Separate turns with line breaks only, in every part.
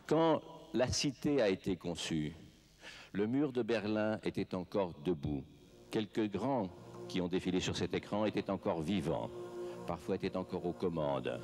Quand la cité a été conçue, le mur de Berlin était encore debout. Quelques grands qui ont défilé sur cet écran étaient encore vivants, parfois étaient encore aux commandes.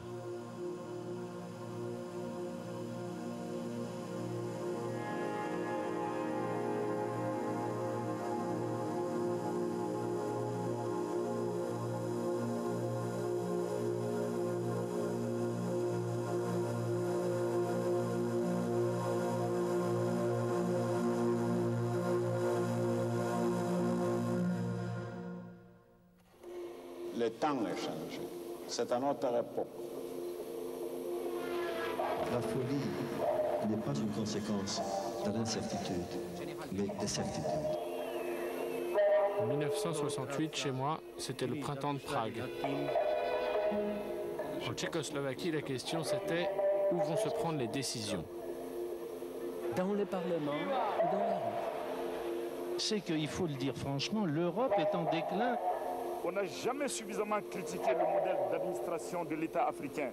Le temps a changé. C'est un autre époque.
La folie n'est pas une conséquence de l'incertitude, mais des certitudes.
En 1968, chez moi, c'était le printemps de Prague. En Tchécoslovaquie, la question c'était où vont se prendre les décisions.
Dans le Parlement ou dans la rue.
C'est qu'il faut le dire franchement, l'Europe est en déclin.
On n'a jamais suffisamment critiqué le modèle d'administration de l'État africain.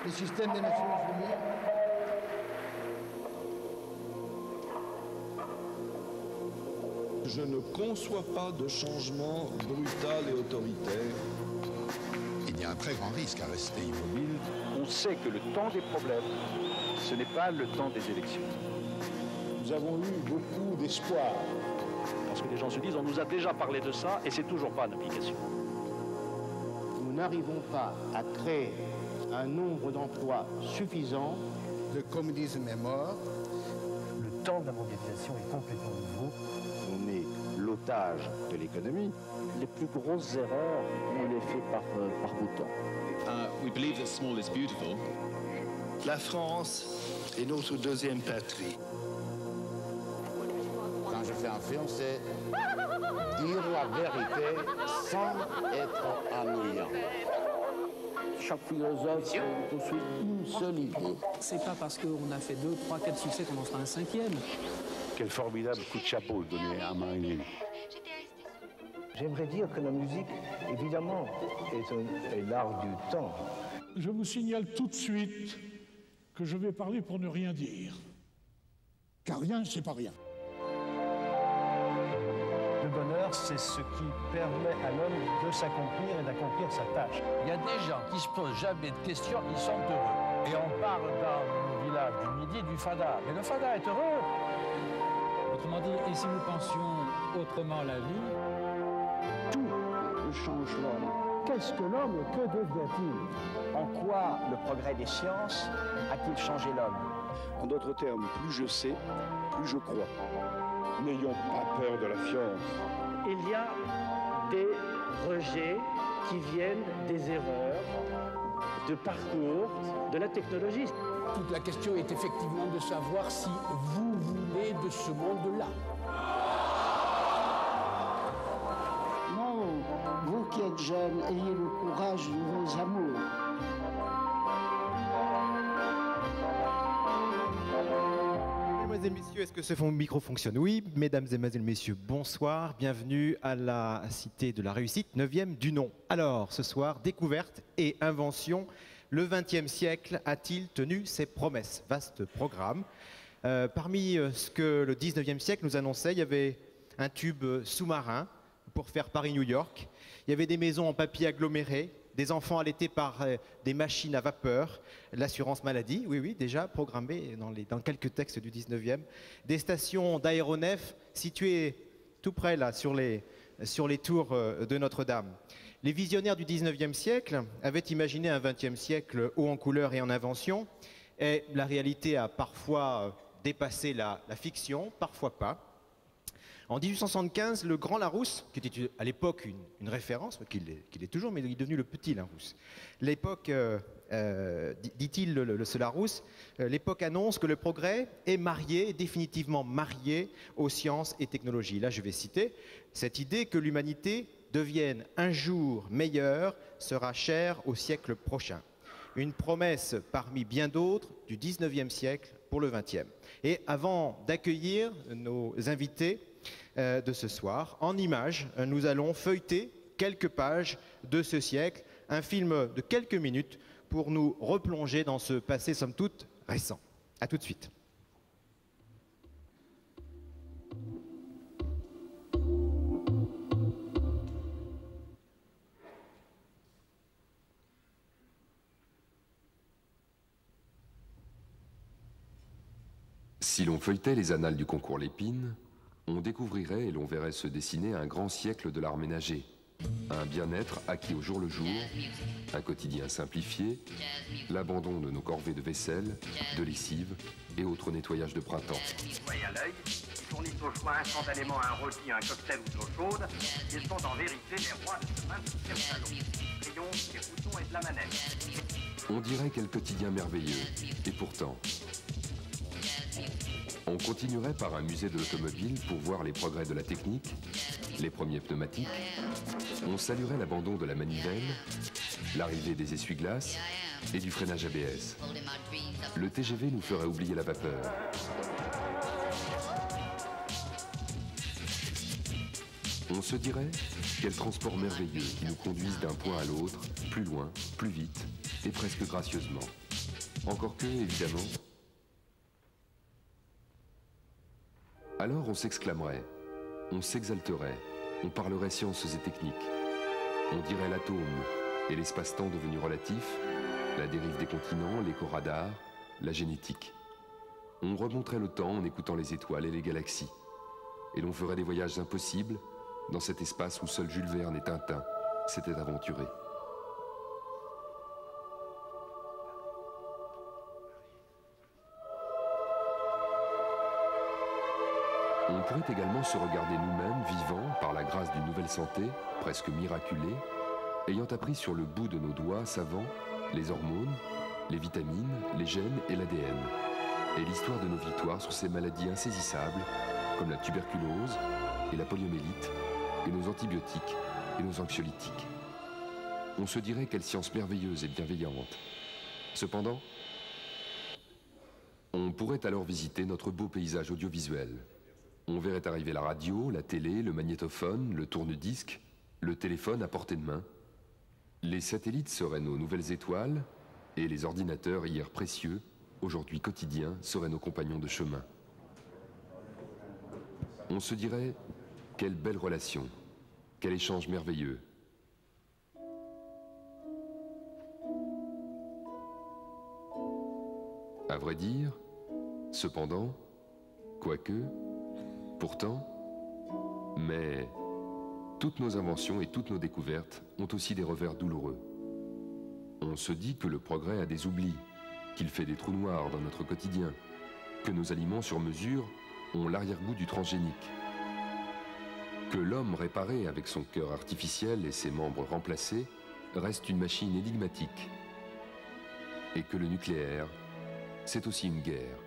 Le système des Nations Unies.
Je ne conçois pas de changement brutal et autoritaire.
Il y a un très grand risque à rester immobile.
On sait que le temps des problèmes, ce n'est pas le temps des élections.
Nous avons eu beaucoup d'espoir.
Parce que les gens se disent, on nous a déjà parlé de ça et c'est toujours pas en application.
Nous n'arrivons pas à créer un nombre d'emplois suffisant.
Le communisme est mort.
Le temps de la mondialisation est complètement nouveau.
On est l'otage de l'économie.
Les plus grosses erreurs, on les fait par bout de temps.
We believe that small is beautiful.
La France est notre deuxième patrie.
Quand je fais un film, c'est dire la vérité sans être ennuyant.
Chaque philosophe construit une seule idée.
C'est pas parce qu'on a fait 2, 3, 4 succès qu'on en fera un 5e.
Quel formidable coup de chapeau donné à Marilyn.
J'aimerais dire que la musique, évidemment, est l'art du temps.
Je vous signale tout de suite que je vais parler pour ne rien dire. Car rien, c'est pas rien.
Le bonheur, c'est ce qui permet à l'homme de s'accomplir et d'accomplir sa tâche.
Il y a des gens qui se posent jamais de questions, ils sont heureux. Et on parle dans le village du Midi du Fada. Mais le Fada est heureux.
Autrement dit, et si nous pensions autrement la vie?
Tout change l'homme. Qu'est-ce que l'homme et que devient-il?
En quoi le progrès des sciences a-t-il changé l'homme?
En d'autres termes, plus je sais, plus je crois. N'ayons pas peur de la science.
Il y a des rejets qui viennent des erreurs de parcours de la technologie.
Toute la question est effectivement de savoir si vous voulez de ce monde-là.
Non, vous qui êtes jeunes, ayez le courage de vos amours.
Mesdames et messieurs, est-ce que ce micro fonctionne? Oui, mesdames et messieurs, bonsoir, bienvenue à la Cité de la Réussite, 9e du nom. Alors, ce soir, découverte et invention, le XXe siècle a-t-il tenu ses promesses? Vaste programme. Parmi ce que le XIXe siècle nous annonçait, il y avait un tube sous-marin pour faire Paris-New York, il y avait des maisons en papier aggloméré, des enfants allaités par des machines à vapeur, l'assurance maladie, oui, déjà programmée dans quelques textes du 19e, des stations d'aéronefs situées tout près, là, sur les tours de Notre-Dame. Les visionnaires du 19e siècle avaient imaginé un 20e siècle haut en couleurs et en invention, et la réalité a parfois dépassé la fiction, parfois pas. En 1875, le grand Larousse, qui était à l'époque une référence, qu'il est toujours, mais il est devenu le petit Larousse. L'époque, dit-il ce Larousse, l'époque annonce que le progrès est marié, définitivement marié aux sciences et technologies. Là, je vais citer, cette idée que l'humanité devienne un jour meilleure sera chère au siècle prochain. Une promesse parmi bien d'autres du 19e siècle pour le 20e. Et avant d'accueillir nos invités, de ce soir. En images, nous allons feuilleter quelques pages de ce siècle, un film de quelques minutes pour nous replonger dans ce passé somme toute récent. À tout de suite.
Si l'on feuilletait les annales du concours Lépine, on découvrirait et l'on verrait se dessiner un grand siècle de l'art ménager. Un bien-être acquis au jour le jour, un quotidien simplifié, l'abandon de nos corvées de vaisselle, de lessive et autres nettoyages de printemps.
Voyez à l'œil, ils fournissent au choix instantanément un rôti, un cocktail ou de l'eau chaude. Ils sont en vérité les rois de ce 26e salon. Triomphe des boutons et de la manette.
On dirait quel quotidien merveilleux, et pourtant... On continuerait par un musée de l'automobile pour voir les progrès de la technique, les premiers pneumatiques. On saluerait l'abandon de la manivelle, l'arrivée des essuie-glaces et du freinage ABS. Le TGV nous ferait oublier la vapeur. On se dirait quel transport merveilleux qui nous conduise d'un point à l'autre, plus loin, plus vite et presque gracieusement. Encore que, évidemment... Alors on s'exclamerait, on s'exalterait, on parlerait sciences et techniques. On dirait l'atome et l'espace-temps devenu relatif, la dérive des continents, l'éco-radar, la génétique. On remonterait le temps en écoutant les étoiles et les galaxies. Et l'on ferait des voyages impossibles dans cet espace où seul Jules Verne et Tintin s'étaient aventurés. On pourrait également se regarder nous-mêmes vivants par la grâce d'une nouvelle santé, presque miraculée, ayant appris sur le bout de nos doigts savants les hormones, les vitamines, les gènes et l'ADN, et l'histoire de nos victoires sur ces maladies insaisissables comme la tuberculose et la poliomyélite, et nos antibiotiques et nos anxiolytiques. On se dirait quelle science merveilleuse et bienveillante. Cependant, on pourrait alors visiter notre beau paysage audiovisuel. On verrait arriver la radio, la télé, le magnétophone, le tourne-disque, le téléphone à portée de main. Les satellites seraient nos nouvelles étoiles et les ordinateurs, hier précieux, aujourd'hui quotidiens, seraient nos compagnons de chemin. On se dirait, quelle belle relation, quel échange merveilleux. À vrai dire, cependant, quoique, pourtant, mais toutes nos inventions et toutes nos découvertes ont aussi des revers douloureux. On se dit que le progrès a des oublis, qu'il fait des trous noirs dans notre quotidien, que nos aliments sur mesure ont l'arrière-goût du transgénique, que l'homme réparé avec son cœur artificiel et ses membres remplacés reste une machine énigmatique, et que le nucléaire, c'est aussi une guerre.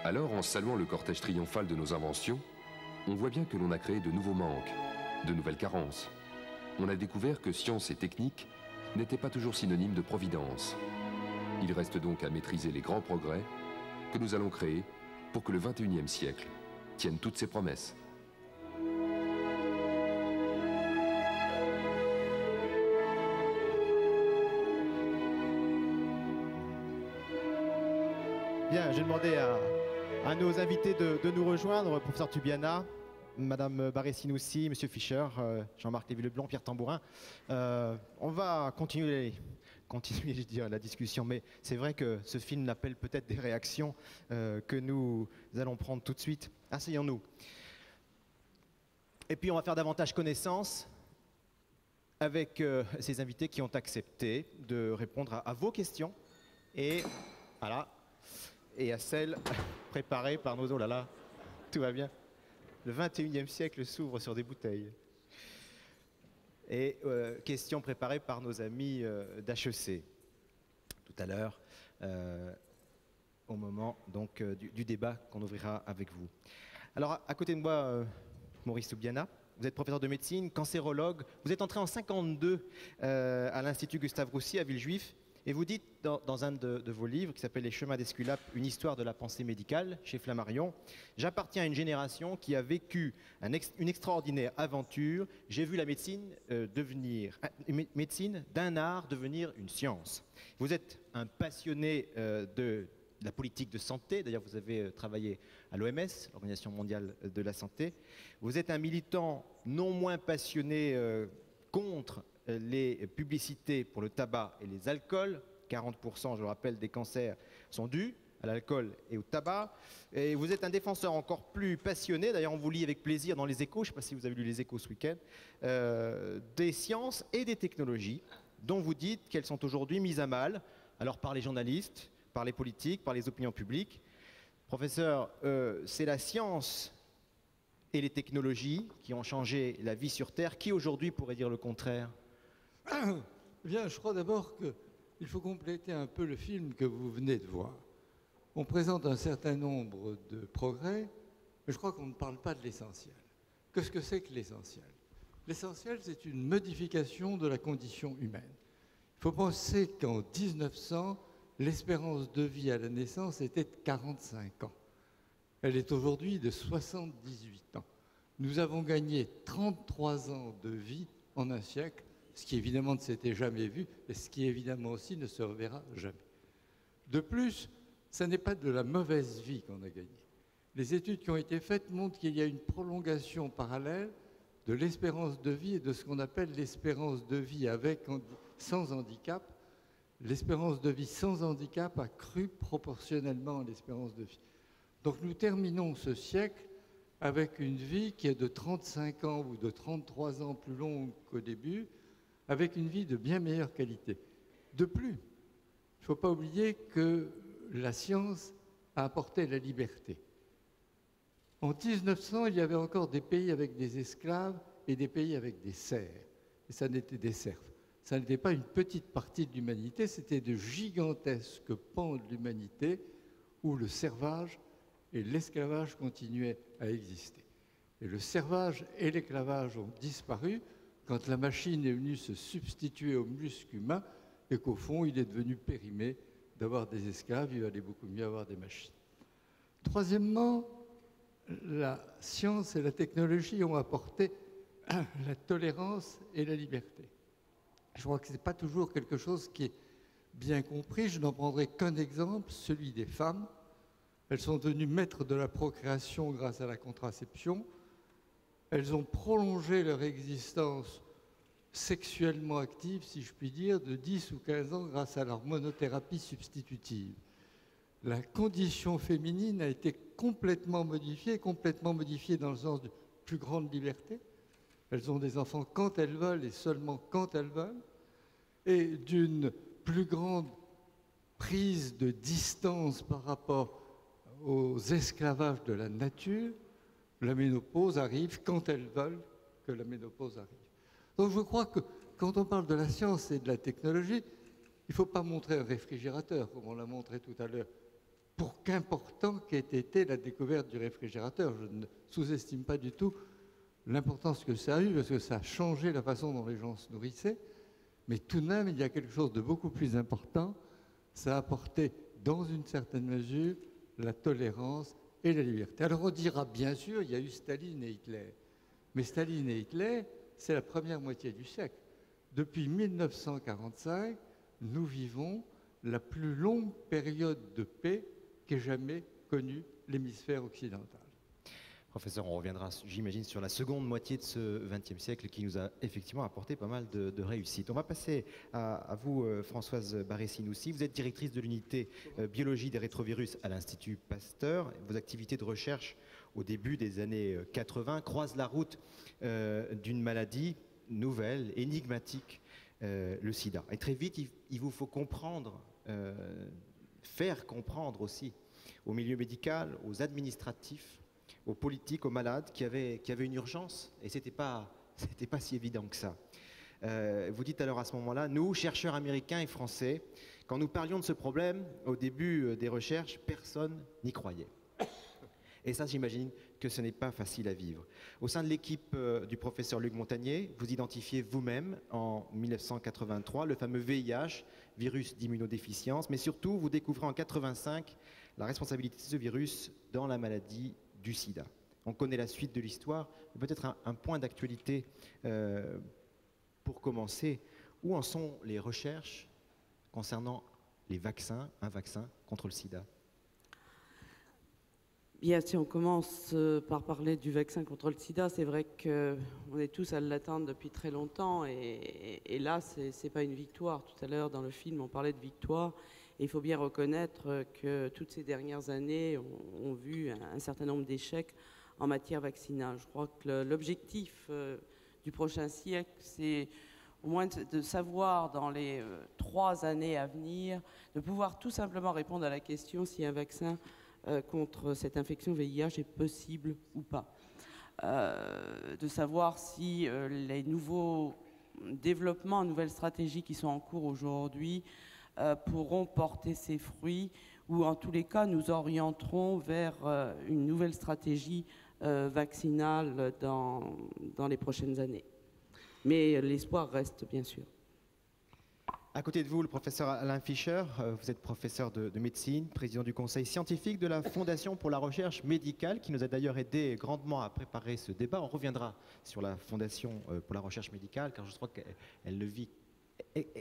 Alors, en saluant le cortège triomphal de nos inventions, on voit bien que l'on a créé de nouveaux manques, de nouvelles carences. On a découvert que science et technique n'étaient pas toujours synonymes de providence. Il reste donc à maîtriser les grands progrès que nous allons créer pour que le XXIe siècle tienne toutes ses promesses.
Bien, j'ai demandé à nos invités de nous rejoindre, professeur Tubiana, Madame Barré-Sinoussi, Monsieur Fischer, Jean-Marc Lévy-Leblanc, Pierre Tambourin. On va continuer je dirais, la discussion, mais c'est vrai que ce film appelle peut-être des réactions que nous allons prendre tout de suite. Asseyons-nous. Et puis on va faire davantage connaissance avec ces invités qui ont accepté de répondre à vos questions et voilà. Et à celles préparées par nos... Oh là là, tout va bien. Le XXIe siècle s'ouvre sur des bouteilles. Et questions préparées par nos amis d'HEC. Tout à l'heure, au moment donc, du débat qu'on ouvrira avec vous. Alors, à côté de moi, Maurice Toubiana, vous êtes professeur de médecine, cancérologue. Vous êtes entré en 1952 à l'Institut Gustave Roussy à Villejuif. Et vous dites dans un de vos livres, qui s'appelle Les chemins d'Esculape, une histoire de la pensée médicale, chez Flammarion, « J'appartiens à une génération qui a vécu une extraordinaire aventure. J'ai vu la médecine d'un art devenir une science. » Vous êtes un passionné de la politique de santé. D'ailleurs, vous avez travaillé à l'OMS, l'Organisation mondiale de la santé. Vous êtes un militant non moins passionné contre les publicités pour le tabac et les alcools. 40%, je le rappelle, des cancers sont dus à l'alcool et au tabac. Et vous êtes un défenseur encore plus passionné, d'ailleurs on vous lit avec plaisir dans les Échos, je ne sais pas si vous avez lu les Échos ce week-end, des sciences et des technologies dont vous dites qu'elles sont aujourd'hui mises à mal, alors par les journalistes, par les politiques, par les opinions publiques. Professeur, c'est la science et les technologies qui ont changé la vie sur Terre. Qui aujourd'hui pourrait dire le contraire ?
Bien, je crois d'abord qu'il faut compléter un peu le film que vous venez de voir. On présente un certain nombre de progrès, mais je crois qu'on ne parle pas de l'essentiel. Qu'est-ce que c'est que l'essentiel ? L'essentiel, c'est une modification de la condition humaine. Il faut penser qu'en 1900, l'espérance de vie à la naissance était de 45 ans. Elle est aujourd'hui de 78 ans. Nous avons gagné 33 ans de vie en un siècle, ce qui évidemment ne s'était jamais vu et ce qui évidemment aussi ne se reverra jamais. De plus, ce n'est pas de la mauvaise vie qu'on a gagné. Les études qui ont été faites montrent qu'il y a une prolongation parallèle de l'espérance de vie et de ce qu'on appelle l'espérance de vie sans handicap. L'espérance de vie sans handicap a cru proportionnellement à l'espérance de vie. Donc nous terminons ce siècle avec une vie qui est de 35 ans ou de 33 ans plus longue qu'au début, avec une vie de bien meilleure qualité. De plus, il ne faut pas oublier que la science a apporté la liberté. En 1900, il y avait encore des pays avec des esclaves et des pays avec des serfs. Et ça n'était des serfs. Ça n'était pas une petite partie de l'humanité, c'était de gigantesques pans de l'humanité où le servage et l'esclavage continuaient à exister. Et le servage et l'esclavage ont disparu quand la machine est venue se substituer au muscle humain et qu'au fond, il est devenu périmé d'avoir des esclaves, il valait beaucoup mieux avoir des machines. Troisièmement, la science et la technologie ont apporté la tolérance et la liberté. Je crois que ce n'est pas toujours quelque chose qui est bien compris. Je n'en prendrai qu'un exemple, celui des femmes. Elles sont devenues maîtres de la procréation grâce à la contraception. Elles ont prolongé leur existence sexuellement active, si je puis dire, de 10 ou 15 ans grâce à leur monothérapie substitutive. La condition féminine a été complètement modifiée dans le sens de plus grande liberté. Elles ont des enfants quand elles veulent et seulement quand elles veulent, et d'une plus grande prise de distance par rapport aux esclavages de la nature. La ménopause arrive quand elles veulent que la ménopause arrive. Donc je crois que quand on parle de la science et de la technologie, il ne faut pas montrer un réfrigérateur, comme on l'a montré tout à l'heure, pour qu'important qu'ait été la découverte du réfrigérateur. Je ne sous-estime pas du tout l'importance que ça a eu, parce que ça a changé la façon dont les gens se nourrissaient, mais tout de même, il y a quelque chose de beaucoup plus important. Ça a apporté, dans une certaine mesure, la tolérance et la liberté. Alors on dira, bien sûr, il y a eu Staline et Hitler. Mais Staline et Hitler, c'est la première moitié du siècle. Depuis 1945, nous vivons la plus longue période de paix qu'ait jamais connue l'hémisphère occidental.
Professeur, on reviendra, j'imagine, sur la seconde moitié de ce XXe siècle qui nous a effectivement apporté pas mal de réussites. On va passer à vous, Françoise Barré-Sinoussi. Vous êtes directrice de l'unité biologie des rétrovirus à l'Institut Pasteur. Vos activités de recherche au début des années 80 croisent la route d'une maladie nouvelle, énigmatique, le sida. Et très vite, il vous faut comprendre, faire comprendre aussi au milieu médical, aux administratifs, aux politiques, aux malades qui avaient une urgence, et c'était pas si évident que ça. Vous dites alors à ce moment-là, nous, chercheurs américains et français, quand nous parlions de ce problème, au début des recherches, personne n'y croyait. Et ça, j'imagine que ce n'est pas facile à vivre. Au sein de l'équipe du professeur Luc Montagnier, vous identifiez vous-même en 1983 le fameux VIH, virus d'immunodéficience, mais surtout vous découvrez en 1985 la responsabilité de ce virus dans la maladie du sida. On connaît la suite de l'histoire, peut-être un point d'actualité pour commencer. Où en sont les recherches concernant les vaccins, un vaccin contre le sida?
Bien, si on commence par parler du vaccin contre le sida, c'est vrai qu'on est tous à l'attendre depuis très longtemps et là, c'est pas une victoire. Tout à l'heure, dans le film, on parlait de victoire. Et il faut bien reconnaître que toutes ces dernières années ont vu un certain nombre d'échecs en matière vaccinale. Je crois que l'objectif du prochain siècle, c'est au moins de savoir dans les 3 années à venir, de pouvoir tout simplement répondre à la question si un vaccin contre cette infection VIH est possible ou pas. De savoir si les nouveaux développements, nouvelles stratégies qui sont en cours aujourd'hui pourront porter ses fruits ou en tous les cas nous orienterons vers une nouvelle stratégie vaccinale dans les prochaines années. Mais l'espoir reste bien sûr.
À côté de vous, le professeur Alain Fischer, vous êtes professeur de médecine, président du conseil scientifique de la Fondation pour la recherche médicale, qui nous a d'ailleurs aidé grandement à préparer ce débat. On reviendra sur la Fondation pour la recherche médicale, car je crois qu'elle le vit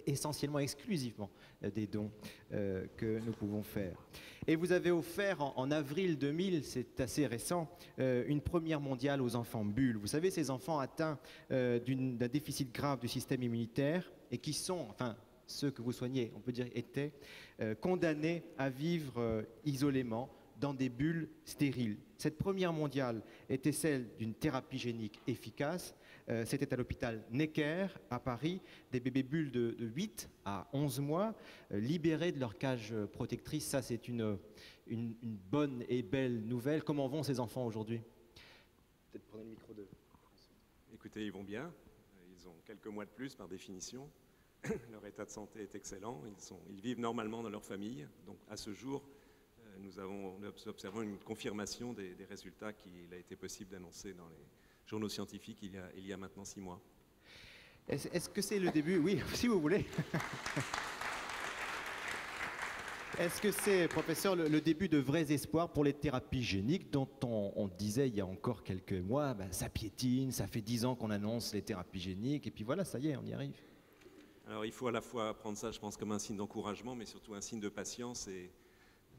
essentiellement, exclusivement des dons que nous pouvons faire. Et vous avez offert en avril 2000, c'est assez récent, une première mondiale aux enfants bulles. Vous savez, ces enfants atteints d'un déficit grave du système immunitaire et qui sont, enfin, ceux que vous soignez, on peut dire, étaient condamnés à vivre isolément dans des bulles stériles. Cette première mondiale était celle d'une thérapie génique efficace. C'était à l'hôpital Necker, à Paris, des bébés bulles de 8 à 11 mois, libérés de leur cage protectrice. Ça, c'est une bonne et belle nouvelle. Comment vont ces enfants aujourd'hui? Peut-être prenez le micro de...
Écoutez, ils vont bien. Ils ont quelques mois de plus, par définition. Leur état de santé est excellent. Ils vivent normalement dans leur famille. Donc, à ce jour, nous observons une confirmation des résultats qu'il a été possible d'annoncer dans les journaux scientifiques il y a maintenant 6 mois.
Est-ce que c'est le début? Oui, si vous voulez. Est-ce que c'est, professeur, le début de vrais espoirs pour les thérapies géniques dont on disait il y a encore quelques mois, ça piétine, ça fait 10 ans qu'on annonce les thérapies géniques, et puis voilà, ça y est, on y arrive.
Alors il faut à la fois prendre ça, je pense, comme un signe d'encouragement, mais surtout un signe de patience et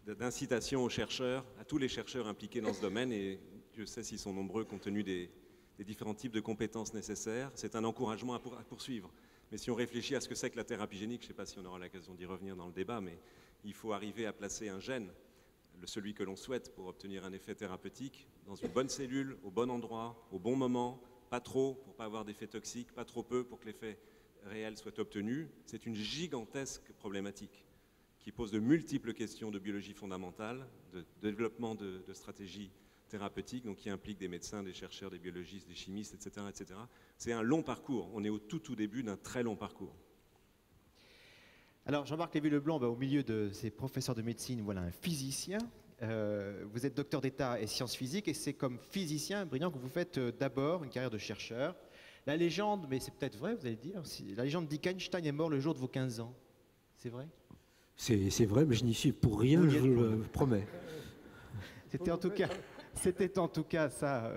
d'incitation aux chercheurs, à tous les chercheurs impliqués dans ce domaine, et Dieu sait s'ils sont nombreux compte tenu des différents types de compétences nécessaires. C'est un encouragement à poursuivre. Mais si on réfléchit à ce que c'est que la thérapie génique, je ne sais pas si on aura l'occasion d'y revenir dans le débat, mais il faut arriver à placer un gène, celui que l'on souhaite pour obtenir un effet thérapeutique, dans une bonne cellule, au bon endroit, au bon moment, pas trop pour ne pas avoir d'effet toxique, pas trop peu pour que l'effet réel soit obtenu. C'est une gigantesque problématique qui pose de multiples questions de biologie fondamentale, de développement de stratégies thérapeutiques, donc qui impliquent des médecins, des chercheurs, des biologistes, des chimistes, etc. etc. C'est un long parcours. On est au tout début d'un très long parcours.
Alors, Jean-Marc Lévy-Leblanc, au milieu de ces professeurs de médecine, voilà un physicien. Vous êtes docteur d'État et sciences physiques, et c'est comme physicien brillant que vous faites d'abord une carrière de chercheur. La légende, mais c'est peut-être vrai, vous allez dire, la légende dit qu'Einstein est mort le jour de vos 15 ans. C'est vrai?
C'est vrai, mais je n'y suis pour rien, je vous le promets.
C'était en tout cas ça,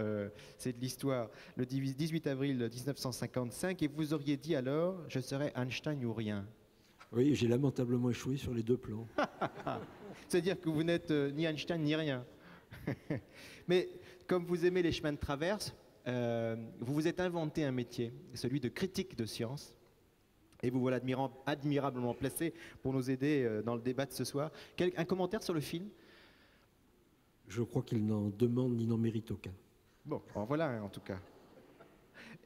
c'est de l'histoire, le 18 avril 1955, et vous auriez dit alors, je serai Einstein ou rien.
Oui, j'ai lamentablement échoué sur les 2 plans.
C'est-à-dire que vous n'êtes ni Einstein ni rien. Mais comme vous aimez les chemins de traverse, vous vous êtes inventé un métier, celui de critique de science. Et vous voilà admirablement placé pour nous aider dans le débat de ce soir. Un commentaire sur le film?
Je crois qu'il n'en demande ni n'en mérite aucun.
Bon, en voilà un en tout cas.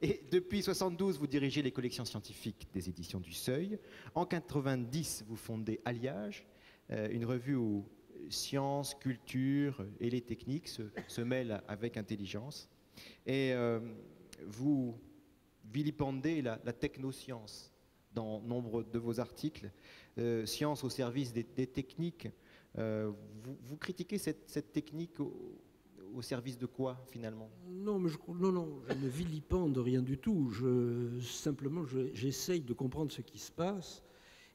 Et depuis 1972, vous dirigez les collections scientifiques des éditions du Seuil. En 1990, vous fondez Alliage, une revue où science, culture et les techniques se mêlent avec intelligence. Et vous vilipendez la technoscience dans nombre de vos articles, science au service des techniques. Vous critiquez cette technique au service de quoi, finalement?
Non, je ne vilipende rien du tout. Simplement, j'essaye de comprendre ce qui se passe.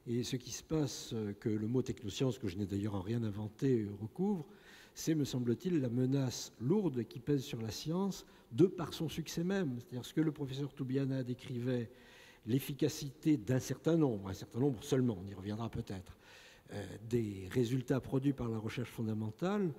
Et ce qui se passe, que le mot technoscience, que je n'ai d'ailleurs en rien inventé, recouvre, c'est, me semble-t-il, la menace lourde qui pèse sur la science de par son succès même. C'est-à-dire ce que le professeur Toubiana décrivait, l'efficacité d'un certain nombre seulement, on y reviendra peut-être, des résultats produits par la recherche fondamentale,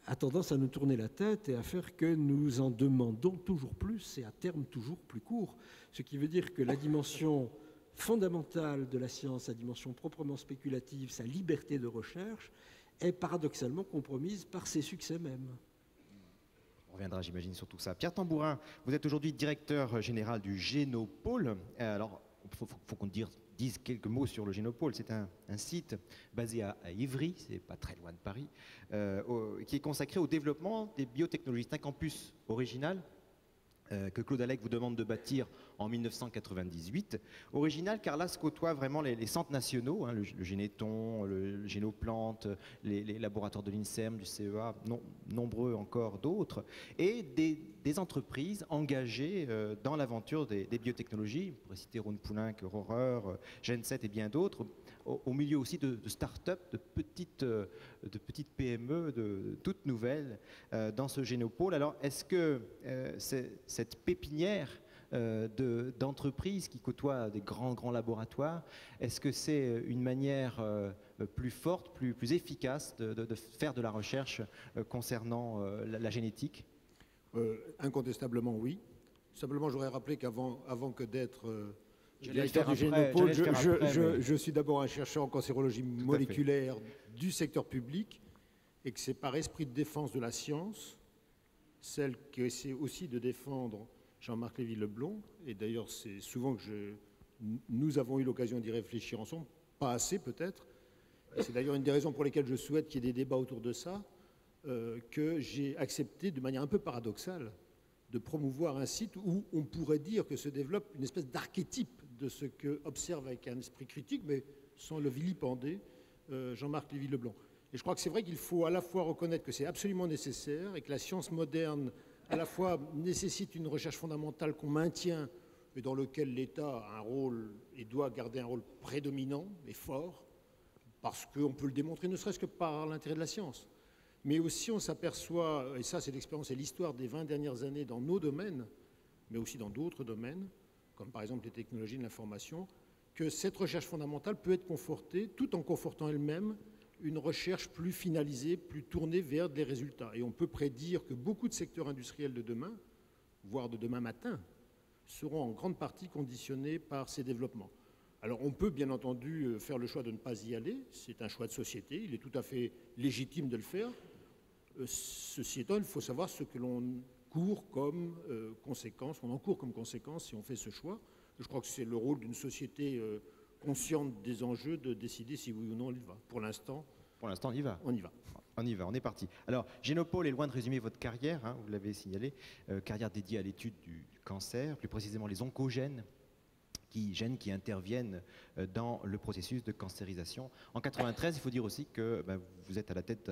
a tendance à nous tourner la tête et à faire que nous en demandons toujours plus et à terme toujours plus court. Ce qui veut dire que la dimension fondamentale de la science, sa dimension proprement spéculative, sa liberté de recherche, est paradoxalement compromise par ses succès mêmes.
On reviendra, j'imagine, sur tout ça. Pierre Tambourin, vous êtes aujourd'hui directeur général du Génopôle. Alors, il faut qu'on dise quelques mots sur le Génopôle. C'est un site basé à Ivry, c'est pas très loin de Paris, qui est consacré au développement des biotechnologies. C'est un campus original que Claude Allègre vous demande de bâtir en 1998. Original car là se côtoient vraiment les centres nationaux, hein, le Généton, le Génoplante, les laboratoires de l'INSERM, du CEA, nombreux encore d'autres, et des entreprises engagées dans l'aventure des biotechnologies. On pourrait citer Rhône Poulenc, Rohrer, Genset et bien d'autres, au milieu aussi de start-up, de petites PME, toutes nouvelles dans ce Génopôle. Alors, est-ce que cette pépinière d'entreprises qui côtoient des grands laboratoires, est-ce que c'est une manière plus forte, plus efficace de faire de la recherche concernant la génétique?
Incontestablement, oui. Simplement, j'aurais rappelé qu'avant que d'être
J'allais
directeur du
faire
Génopôle,
après,
je suis d'abord un chercheur en cancérologie moléculaire du secteur public, et que c'est par esprit de défense de la science, celle qui essaie aussi de défendre Jean-Marc Lévy-Leblond, et d'ailleurs c'est souvent que nous avons eu l'occasion d'y réfléchir ensemble, pas assez peut-être, et c'est d'ailleurs une des raisons pour lesquelles je souhaite qu'il y ait des débats autour de ça, que j'ai accepté de manière un peu paradoxale de promouvoir un site où on pourrait dire que se développe une espèce d'archétype de ce que observe avec un esprit critique, mais sans le vilipender, Jean-Marc Lévy-Leblond. Et je crois que c'est vrai qu'il faut à la fois reconnaître que c'est absolument nécessaire et que la science moderne, à la fois, nécessite une recherche fondamentale qu'on maintient et dans lequel l'État a un rôle et doit garder un rôle prédominant et fort, parce qu'on peut le démontrer ne serait-ce que par l'intérêt de la science. Mais aussi on s'aperçoit, et ça c'est l'expérience et l'histoire des 20 dernières années dans nos domaines, mais aussi dans d'autres domaines, comme par exemple les technologies de l'information, que cette recherche fondamentale peut être confortée, tout en confortant elle-même, une recherche plus finalisée, plus tournée vers des résultats. Et on peut prédire que beaucoup de secteurs industriels de demain, voire de demain matin, seront en grande partie conditionnés par ces développements. Alors on peut bien entendu faire le choix de ne pas y aller, c'est un choix de société, il est tout à fait légitime de le faire. Ceci étant, il faut savoir ce que l'on court comme conséquence, on encourt comme conséquence si on fait ce choix. Je crois que c'est le rôle d'une société consciente des enjeux de décider si oui ou non on y va. Pour l'instant,
on y va.
On y va.
On y va, on est parti. Alors, Génopôle est loin de résumer votre carrière, hein, vous l'avez signalé, carrière dédiée à l'étude du cancer, plus précisément les oncogènes, gènes qui interviennent dans le processus de cancérisation. En 93, il faut dire aussi que vous êtes à la tête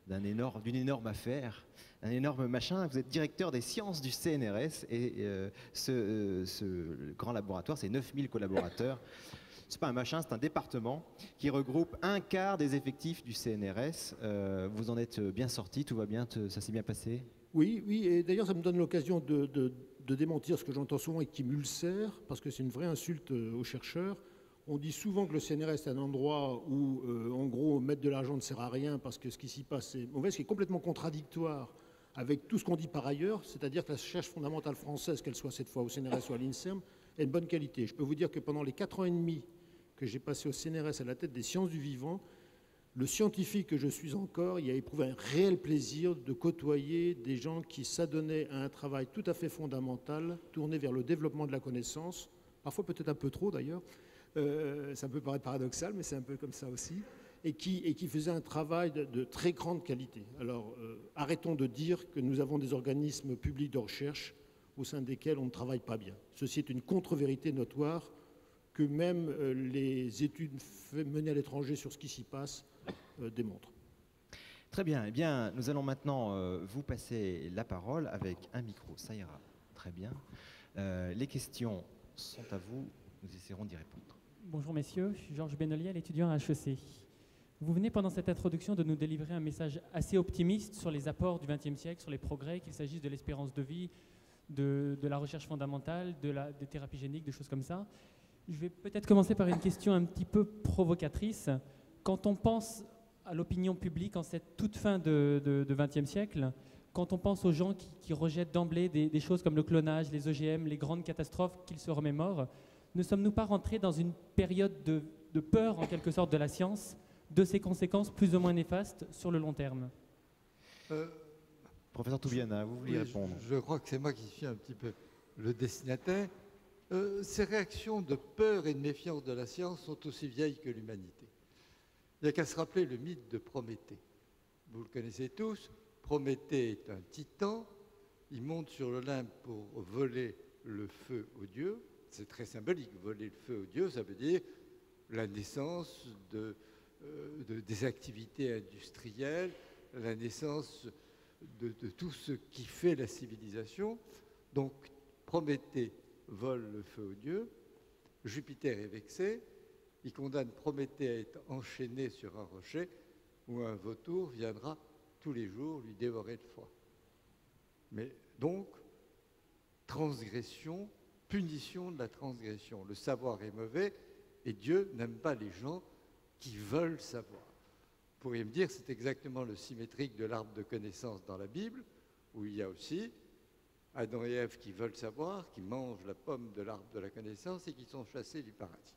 d'une énorme affaire, un énorme machin. Vous êtes directeur des sciences du CNRS et ce grand laboratoire, c'est 9000 collaborateurs. C'est pas un machin, c'est un département qui regroupe un quart des effectifs du CNRS. Vous en êtes bien sorti, tout va bien, ça s'est bien passé?
Oui, et d'ailleurs ça me donne l'occasion de démentir ce que j'entends souvent et qui m'ulcère, parce que c'est une vraie insulte aux chercheurs. On dit souvent que le CNRS est un endroit où, en gros, mettre de l'argent ne sert à rien parce que ce qui s'y passe est mauvais, ce qui est complètement contradictoire avec tout ce qu'on dit par ailleurs, c'est-à-dire que la recherche fondamentale française, qu'elle soit cette fois au CNRS ou à l'INSERM, est de bonne qualité. Je peux vous dire que pendant les 4 ans et demi que j'ai passé au CNRS à la tête des sciences du vivant, le scientifique que je suis encore, il a éprouvé un réel plaisir de côtoyer des gens qui s'adonnaient à un travail tout à fait fondamental, tourné vers le développement de la connaissance, parfois peut-être un peu trop d'ailleurs, ça peut paraître paradoxal, mais c'est un peu comme ça aussi, et qui faisait un travail de très grande qualité. Alors arrêtons de dire que nous avons des organismes publics de recherche au sein desquels on ne travaille pas bien. Ceci est une contre-vérité notoire que même les études menées à l'étranger sur ce qui s'y passe démontrent.
Très bien. Eh bien, nous allons maintenant vous passer la parole avec un micro. Ça ira très bien. Les questions sont à vous. Nous essaierons d'y répondre.
Bonjour messieurs, je suis Georges Benoliel, étudiant à HEC. Vous venez pendant cette introduction de nous délivrer un message assez optimiste sur les apports du XXe siècle, sur les progrès, qu'il s'agisse de l'espérance de vie, de la recherche fondamentale, des thérapies géniques, des choses comme ça. Je vais peut-être commencer par une question un petit peu provocatrice. Quand on pense à l'opinion publique en cette toute fin de XXe siècle, quand on pense aux gens qui rejettent d'emblée des choses comme le clonage, les OGM, les grandes catastrophes qu'ils se remémorent, ne sommes-nous pas rentrés dans une période de peur, en quelque sorte, de la science, de ses conséquences plus ou moins néfastes sur le long terme?
Professeur Toubiana, vous vouliez répondre?
Je crois que c'est moi qui suis un petit peu le destinataire. Ces réactions de peur et de méfiance de la science sont aussi vieilles que l'humanité. Il n'y a qu'à se rappeler le mythe de Prométhée. Vous le connaissez tous. Prométhée est un titan. Il monte sur l'Olympe pour voler le feu aux dieux. C'est très symbolique, voler le feu aux dieux, ça veut dire la naissance des activités industrielles, la naissance de tout ce qui fait la civilisation. Donc Prométhée vole le feu aux dieux, Jupiter est vexé, il condamne Prométhée à être enchaîné sur un rocher où un vautour viendra tous les jours lui dévorer le foie. Mais donc, transgression, punition de la transgression. Le savoir est mauvais et Dieu n'aime pas les gens qui veulent savoir. Vous pourriez me dire, c'est exactement le symétrique de l'arbre de connaissance dans la Bible, où il y a aussi Adam et Ève qui veulent savoir, qui mangent la pomme de l'arbre de la connaissance et qui sont chassés du paradis.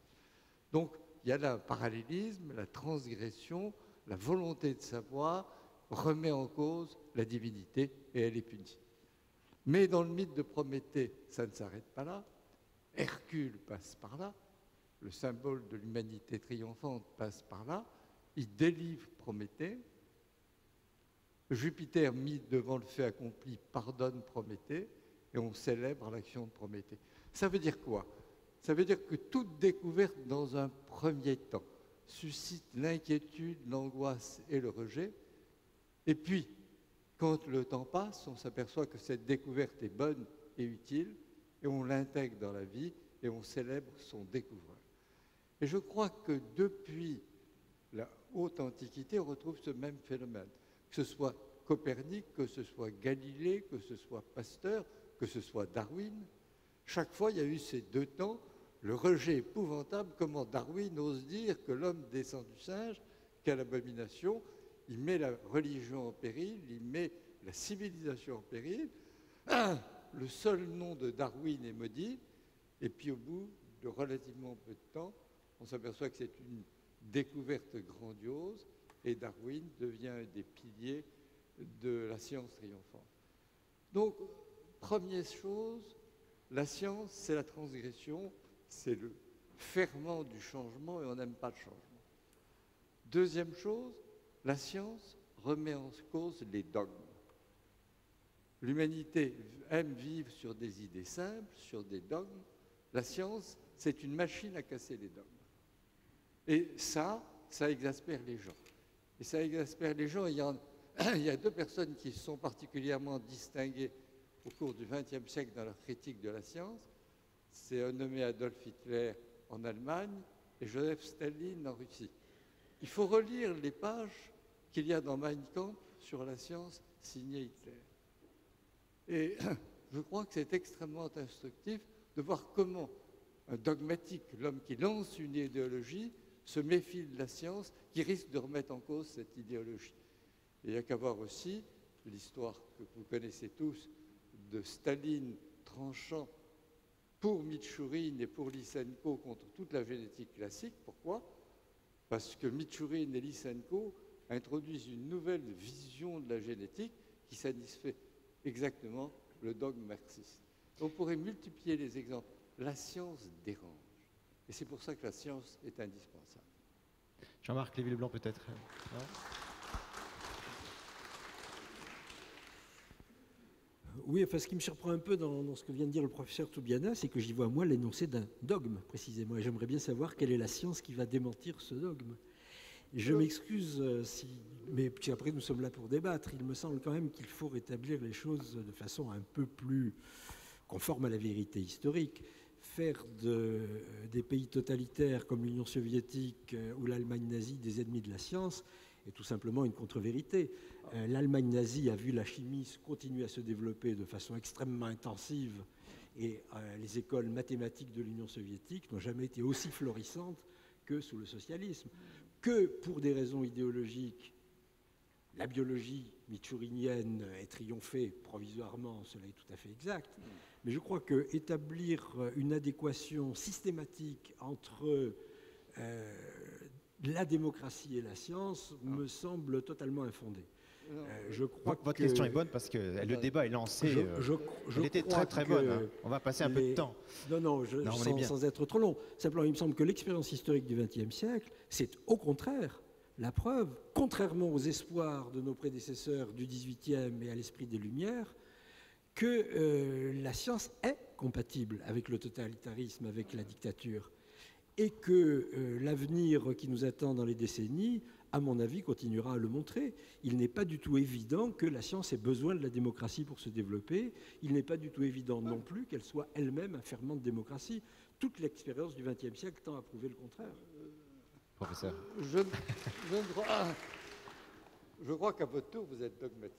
Donc, il y a là un parallélisme, la transgression, la volonté de savoir remet en cause la divinité et elle est punie. Mais dans le mythe de Prométhée, ça ne s'arrête pas là. Hercule passe par là, le symbole de l'humanité triomphante passe par là, il délivre Prométhée. Jupiter, mis devant le fait accompli, pardonne Prométhée et on célèbre l'action de Prométhée. Ça veut dire quoi? Ça veut dire que toute découverte dans un premier temps suscite l'inquiétude, l'angoisse et le rejet. Et puis, quand le temps passe, on s'aperçoit que cette découverte est bonne et utile et on l'intègre dans la vie et on célèbre son découvreur. Et je crois que depuis la haute antiquité, on retrouve ce même phénomène. Que ce soit Copernic, que ce soit Galilée, que ce soit Pasteur, que ce soit Darwin, chaque fois il y a eu ces deux temps, le rejet épouvantable, comment Darwin ose dire que l'homme descend du singe, quelle abomination, il met la religion en péril, il met la civilisation en péril, le seul nom de Darwin est maudit, et puis au bout de relativement peu de temps, on s'aperçoit que c'est une découverte grandiose, et Darwin devient un des piliers de la science triomphante. Donc, première chose, la science, c'est la transgression, c'est le ferment du changement et on n'aime pas le changement. Deuxième chose, la science remet en cause les dogmes. L'humanité aime vivre sur des idées simples, sur des dogmes. La science, c'est une machine à casser les dogmes. Et ça exaspère les gens. Et ça exaspère les gens. Il y a deux personnes qui se sont particulièrement distinguées au cours du XXe siècle dans leur critique de la science. C'est un nommé Adolf Hitler en Allemagne et Joseph Staline en Russie. Il faut relire les pages qu'il y a dans Mein Kampf sur la science signée Hitler. Et je crois que c'est extrêmement instructif de voir comment un dogmatique, l'homme qui lance une idéologie, se méfie de la science qui risque de remettre en cause cette idéologie. Et il n'y a qu'à voir aussi l'histoire que vous connaissez tous de Staline tranchant pour Mitchourine et pour Lysenko contre toute la génétique classique. Pourquoi? Parce que Mitchourine et Lysenko introduisent une nouvelle vision de la génétique qui satisfait exactement le dogme marxiste. On pourrait multiplier les exemples. La science dérange. Et c'est pour ça que la science est indispensable.
Jean-Marc Lévy-Leblanc, peut-être? Non ?
Oui, enfin, ce qui me surprend un peu dans ce que vient de dire le professeur Toubiana, c'est que j'y vois, moi, l'énoncé d'un dogme, précisément. Et j'aimerais bien savoir quelle est la science qui va démentir ce dogme. Je m'excuse mais puis après nous sommes là pour débattre. Il me semble quand même qu'il faut rétablir les choses de façon un peu plus conforme à la vérité historique. Faire des pays totalitaires comme l'Union soviétique ou l'Allemagne nazie des ennemis de la science est tout simplement une contre-vérité. L'Allemagne nazie a vu la chimie continuer à se développer de façon extrêmement intensive et les écoles mathématiques de l'Union soviétique n'ont jamais été aussi florissantes que sous le socialisme. Que pour des raisons idéologiques, la biologie mitchourinienne ait triomphé provisoirement, cela est tout à fait exact. Mais je crois qu'établir une adéquation systématique entre la démocratie et la science me semble totalement infondé. Je crois
Votre question est bonne parce que le débat est lancé. Elle était très très bonne. Hein. On va passer un peu de temps.
Non, sans être trop long. Simplement, il me semble que l'expérience historique du XXe siècle, c'est au contraire la preuve, contrairement aux espoirs de nos prédécesseurs du XVIIIe et à l'esprit des Lumières, que la science est compatible avec le totalitarisme, avec la dictature, et que l'avenir qui nous attend dans les décennies, à mon avis, continuera à le montrer. Il n'est pas du tout évident que la science ait besoin de la démocratie pour se développer. Il n'est pas du tout évident non plus qu'elle soit elle-même un ferment de démocratie. Toute l'expérience du XXe siècle tend à prouver le contraire.
Professeur.
Je crois qu'à votre tour, vous êtes dogmatique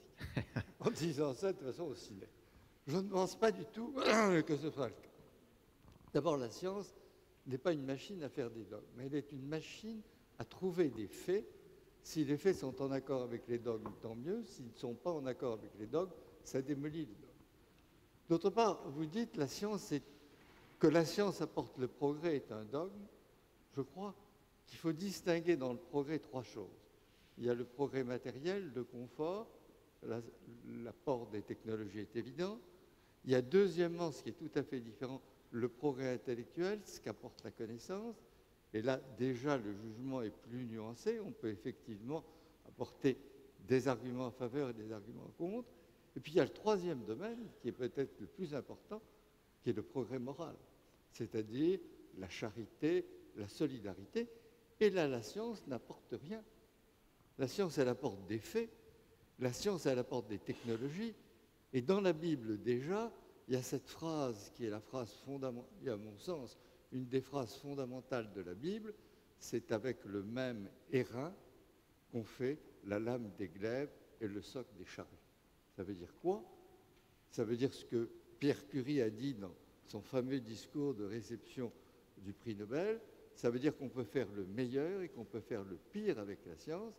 en disant ça de façon aussi nette. Je ne pense pas du tout que ce soit le cas. D'abord, la science n'est pas une machine à faire des dogmes, mais elle est une machine à trouver des faits. Si les faits sont en accord avec les dogmes, tant mieux. S'ils ne sont pas en accord avec les dogmes, ça démolit les dogmes. D'autre part, vous dites que la science apporte le progrès est un dogme. Je crois qu'il faut distinguer dans le progrès trois choses. Il y a le progrès matériel, le confort, l'apport des technologies est évident. Il y a deuxièmement, ce qui est tout à fait différent, le progrès intellectuel, ce qu'apporte la connaissance. Et là, déjà, le jugement est plus nuancé. On peut effectivement apporter des arguments en faveur et des arguments contre. Et puis, il y a le troisième domaine, qui est peut-être le plus important, qui est le progrès moral, c'est-à-dire la charité, la solidarité. Et là, la science n'apporte rien. La science, elle apporte des faits. La science, elle apporte des technologies. Et dans la Bible, déjà, il y a cette phrase qui est la phrase fondamentale, à mon sens, une des phrases fondamentales de la Bible, c'est avec le même airain qu'on fait la lame des glaives et le soc des charrues. Ça veut dire quoi? Ça veut dire ce que Pierre Curie a dit dans son fameux discours de réception du prix Nobel. Ça veut dire qu'on peut faire le meilleur et qu'on peut faire le pire avec la science,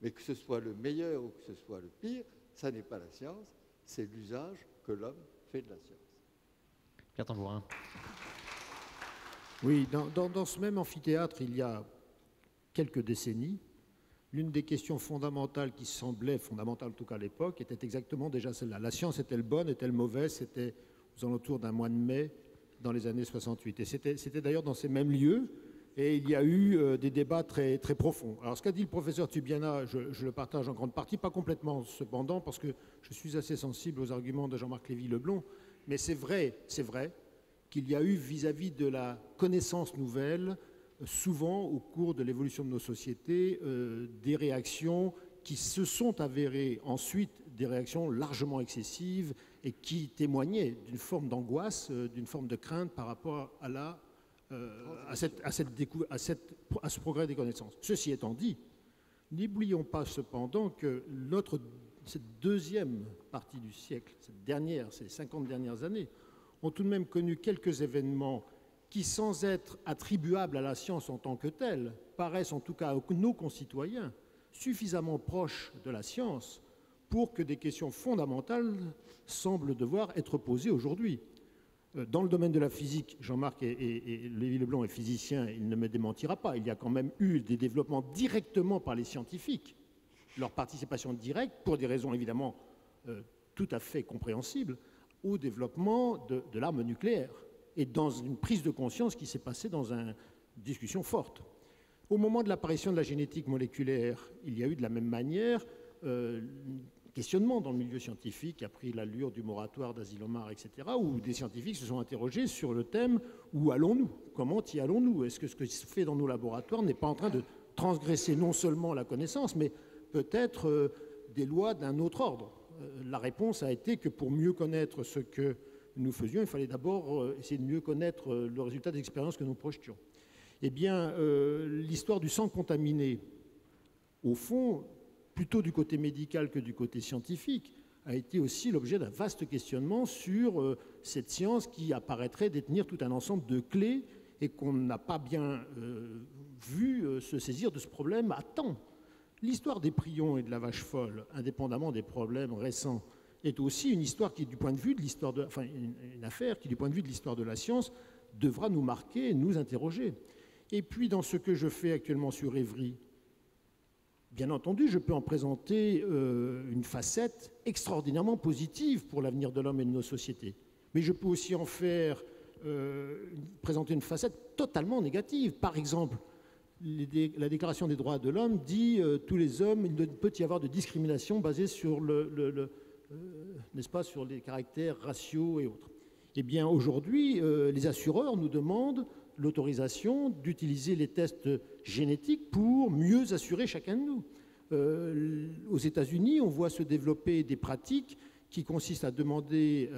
mais que ce soit le meilleur ou que ce soit le pire, ça n'est pas la science, c'est l'usage que l'homme fait de la science.
Pierre Tambourin.
Oui, dans ce même amphithéâtre, il y a quelques décennies, l'une des questions fondamentales qui semblait fondamentale, en tout cas à l'époque, était exactement déjà celle-là. La science est-elle bonne, est-elle mauvaise? C'était aux alentours d'un mois de mai dans les années 68. Et c'était d'ailleurs dans ces mêmes lieux, et il y a eu des débats très, très profonds. Alors ce qu'a dit le professeur Tubiana, je le partage en grande partie, pas complètement cependant, parce que je suis assez sensible aux arguments de Jean-Marc Lévy-Leblond, mais c'est vrai qu'il y a eu vis-à-vis de la connaissance nouvelle, souvent au cours de l'évolution de nos sociétés, des réactions qui se sont avérées ensuite des réactions largement excessives et qui témoignaient d'une forme d'angoisse, d'une forme de crainte par rapport à ce progrès des connaissances. Ceci étant dit, n'oublions pas cependant que cette deuxième partie du siècle, ces 50 dernières années, ont tout de même connu quelques événements qui, sans être attribuables à la science en tant que telle, paraissent en tout cas à nos concitoyens suffisamment proches de la science pour que des questions fondamentales semblent devoir être posées aujourd'hui. Dans le domaine de la physique, Jean-Marc et Lévy-Leblond est physicien, il ne me démentira pas, il y a quand même eu des développements directement par les scientifiques, leur participation directe, pour des raisons évidemment tout à fait compréhensibles, au développement de l'arme nucléaire et dans une prise de conscience qui s'est passée dans une discussion forte. Au moment de l'apparition de la génétique moléculaire, il y a eu de la même manière questionnement dans le milieu scientifique qui a pris l'allure du moratoire d'Asilomar, etc., où des scientifiques se sont interrogés sur le thème « Où allons-nous ? Comment y allons-nous ? Est-ce que ce qui se fait dans nos laboratoires n'est pas en train transgresser non seulement la connaissance, mais peut-être des lois d'un autre ordre. La réponse a été que pour mieux connaître ce que nous faisions, il fallait d'abord essayer de mieux connaître le résultat des expériences que nous projetions. Eh bien, l'histoire du sang contaminé, au fond, plutôt du côté médical que du côté scientifique, a été aussi l'objet d'un vaste questionnement sur cette science qui apparaîtrait détenir tout un ensemble de clés et qu'on n'a pas bien vu se saisir de ce problème à temps. L'histoire des prions et de la vache folle, indépendamment des problèmes récents, est aussi une histoire qui, du point de vue de l'histoire une affaire qui, du point de vue de l'histoire de la science, devra nous marquer et nous interroger. Et puis, dans ce que je fais actuellement sur Évry, bien entendu, je peux en présenter une facette extraordinairement positive pour l'avenir de l'homme et de nos sociétés. Mais je peux aussi en faire présenter une facette totalement négative. Par exemple, la Déclaration des droits de l'homme dit tous les hommes, il ne peut y avoir de discrimination basée sur n'est-ce pas, sur les caractères raciaux et autres. Eh bien, aujourd'hui, les assureurs nous demandent l'autorisation d'utiliser les tests génétiques pour mieux assurer chacun de nous. Aux États-Unis, on voit se développer des pratiques qui consistent à demander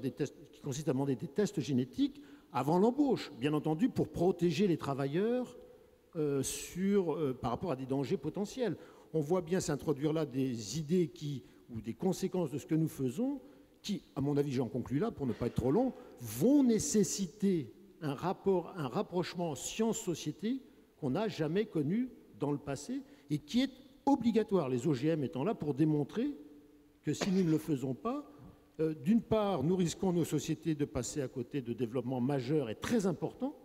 des tests génétiques avant l'embauche, bien entendu, pour protéger les travailleurs par rapport à des dangers potentiels. On voit bien s'introduire là des idées ou des conséquences de ce que nous faisons qui, à mon avis, j'en conclus là pour ne pas être trop long, vont nécessiter un rapprochement science-société qu'on n'a jamais connu dans le passé et qui est obligatoire, les OGM étant là pour démontrer que si nous ne le faisons pas, d'une part, nous risquons nos sociétés de passer à côté de développements majeurs et très importants,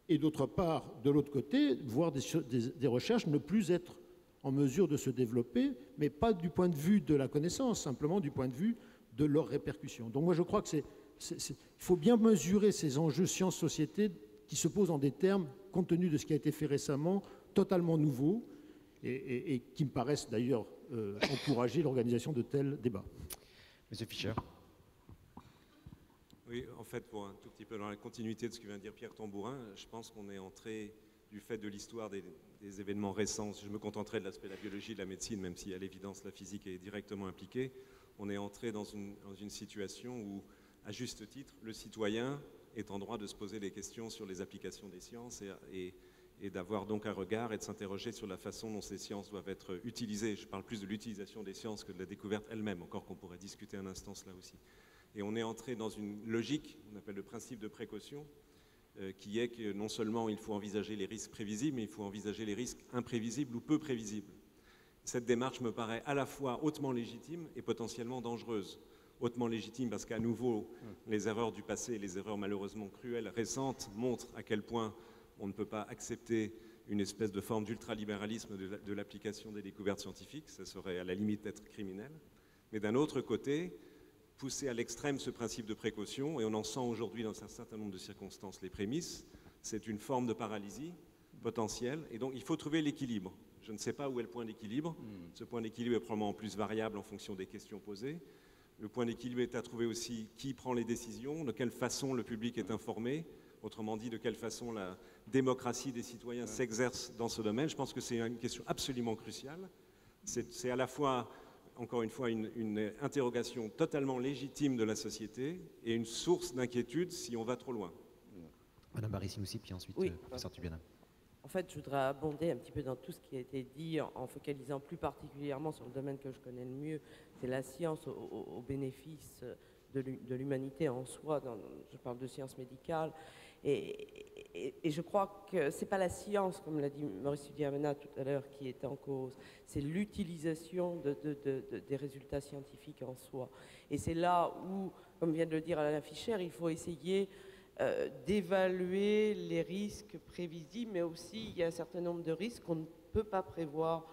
et d'autre part, de l'autre côté, voir des recherches ne plus être en mesure de se développer, mais pas du point de vue de la connaissance, simplement du point de vue de leurs répercussions. Donc moi je crois qu'il faut bien mesurer ces enjeux science-société qui se posent en des termes, compte tenu de ce qui a été fait récemment, totalement nouveaux, et qui me paraissent d'ailleurs encourager l'organisation de tels débats.
Monsieur Fischer.
Oui, en fait, pour un tout petit peu dans la continuité de ce que vient de dire Pierre Tambourin, je pense qu'on est entré, du fait de l'histoire des événements récents, je me contenterai de l'aspect de la biologie, de la médecine, même si à l'évidence la physique est directement impliquée, on est entré dans une situation où, à juste titre, le citoyen est en droit de se poser des questions sur les applications des sciences et d'avoir donc un regard et de s'interroger sur la façon dont ces sciences doivent être utilisées. Je parle plus de l'utilisation des sciences que de la découverte elle-même, encore qu'on pourrait discuter un instant cela aussi. Et on est entré dans une logique, on appelle le principe de précaution, qui est que non seulement il faut envisager les risques prévisibles, mais il faut envisager les risques imprévisibles ou peu prévisibles. Cette démarche me paraît à la fois hautement légitime et potentiellement dangereuse. Hautement légitime parce qu'à nouveau, les erreurs du passé, les erreurs malheureusement cruelles, récentes, montrent à quel point on ne peut pas accepter une espèce de forme d'ultralibéralisme de l'application des découvertes scientifiques. Ça serait à la limite d'être criminel. Mais d'un autre côté, pousser à l'extrême ce principe de précaution, et on en sent aujourd'hui dans un certain nombre de circonstances les prémices, c'est une forme de paralysie potentielle, et donc il faut trouver l'équilibre. Je ne sais pas où est le point d'équilibre. Ce point d'équilibre est probablement plus variable en fonction des questions posées. Le point d'équilibre est à trouver aussi qui prend les décisions, de quelle façon le public est informé, autrement dit, de quelle façon la démocratie des citoyens s'exerce dans ce domaine. Je pense que c'est une question absolument cruciale. C'est à la fois, encore une fois, une interrogation totalement légitime de la société et une source d'inquiétude si on va trop loin.
Madame Barré-Sinoussi, puis ensuite, professeur Tubien.
En fait, je voudrais abonder un petit peu dans tout ce qui a été dit, en focalisant plus particulièrement sur le domaine que je connais le mieux, c'est la science au bénéfice de l'humanité en soi. Je parle de science médicale. Et je crois que ce n'est pas la science, comme l'a dit Maurice Tudiamena tout à l'heure, qui est en cause. C'est l'utilisation des résultats scientifiques en soi. Et c'est là où, comme vient de le dire Alain Fischer, il faut essayer d'évaluer les risques prévisibles, mais aussi il y a un certain nombre de risques qu'on ne peut pas prévoir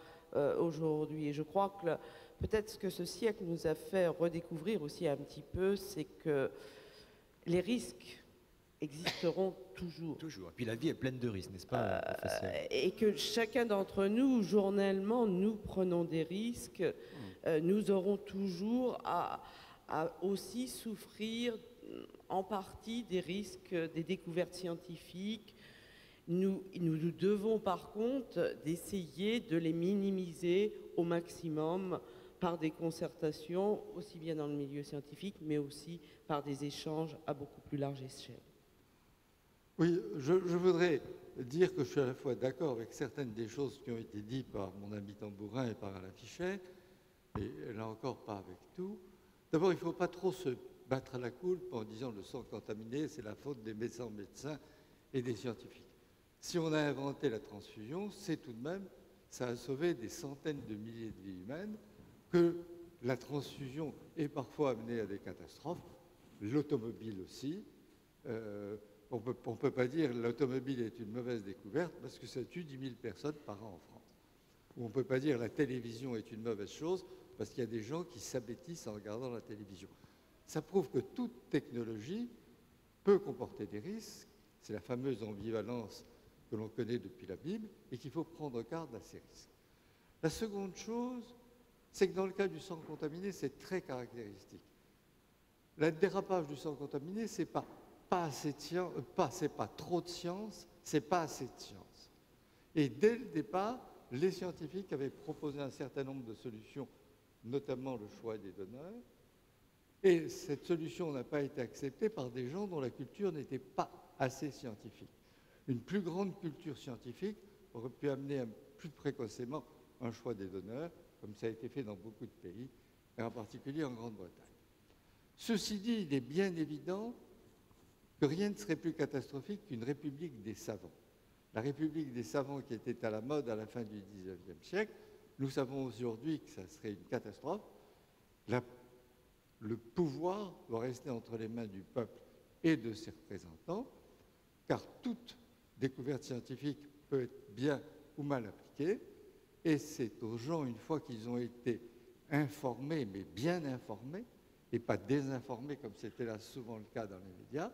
aujourd'hui. Et je crois que peut-être ce que ce siècle nous a fait redécouvrir aussi un petit peu, c'est que les risques existeront toujours.
Toujours. Et puis la vie est pleine de risques, n'est-ce pas, professeur ?
Et que chacun d'entre nous, journellement, nous prenons des risques. Nous aurons toujours à aussi souffrir en partie des risques des découvertes scientifiques Nous devons par contre d'essayer de les minimiser au maximum par des concertations, aussi bien dans le milieu scientifique, mais aussi par des échanges à beaucoup plus large échelle.
Oui, je voudrais dire que je suis à la fois d'accord avec certaines des choses qui ont été dites par mon ami Tambourin et par Alain Fichet, et là encore pas avec tout. D'abord, il ne faut pas trop se battre à la coulpe en disant le sang contaminé, c'est la faute des médecins et des scientifiques. Si on a inventé la transfusion, c'est tout de même, ça a sauvé des centaines de milliers de vies humaines, que la transfusion est parfois amenée à des catastrophes, l'automobile aussi. On ne peut pas dire que l'automobile est une mauvaise découverte parce que ça tue 10 000 personnes par an en France. Ou on ne peut pas dire que la télévision est une mauvaise chose parce qu'il y a des gens qui s'abêtissent en regardant la télévision. Ça prouve que toute technologie peut comporter des risques. C'est la fameuse ambivalence que l'on connaît depuis la Bible et qu'il faut prendre garde à ces risques. La seconde chose, c'est que dans le cas du sang contaminé, c'est très caractéristique. Le dérapage du sang contaminé, c'est pas trop de science, c'est pas assez de science. Et dès le départ, les scientifiques avaient proposé un certain nombre de solutions, notamment le choix des donneurs, et cette solution n'a pas été acceptée par des gens dont la culture n'était pas assez scientifique. Une plus grande culture scientifique aurait pu amener plus précocement un choix des donneurs, comme ça a été fait dans beaucoup de pays, et en particulier en Grande-Bretagne. Ceci dit, il est bien évident que rien ne serait plus catastrophique qu'une république des savants. La république des savants qui était à la mode à la fin du XIXe siècle, nous savons aujourd'hui que ça serait une catastrophe. Le pouvoir doit rester entre les mains du peuple et de ses représentants, car toute découverte scientifique peut être bien ou mal appliquée, et c'est aux gens, une fois qu'ils ont été informés, mais bien informés, et pas désinformés comme c'était là souvent le cas dans les médias,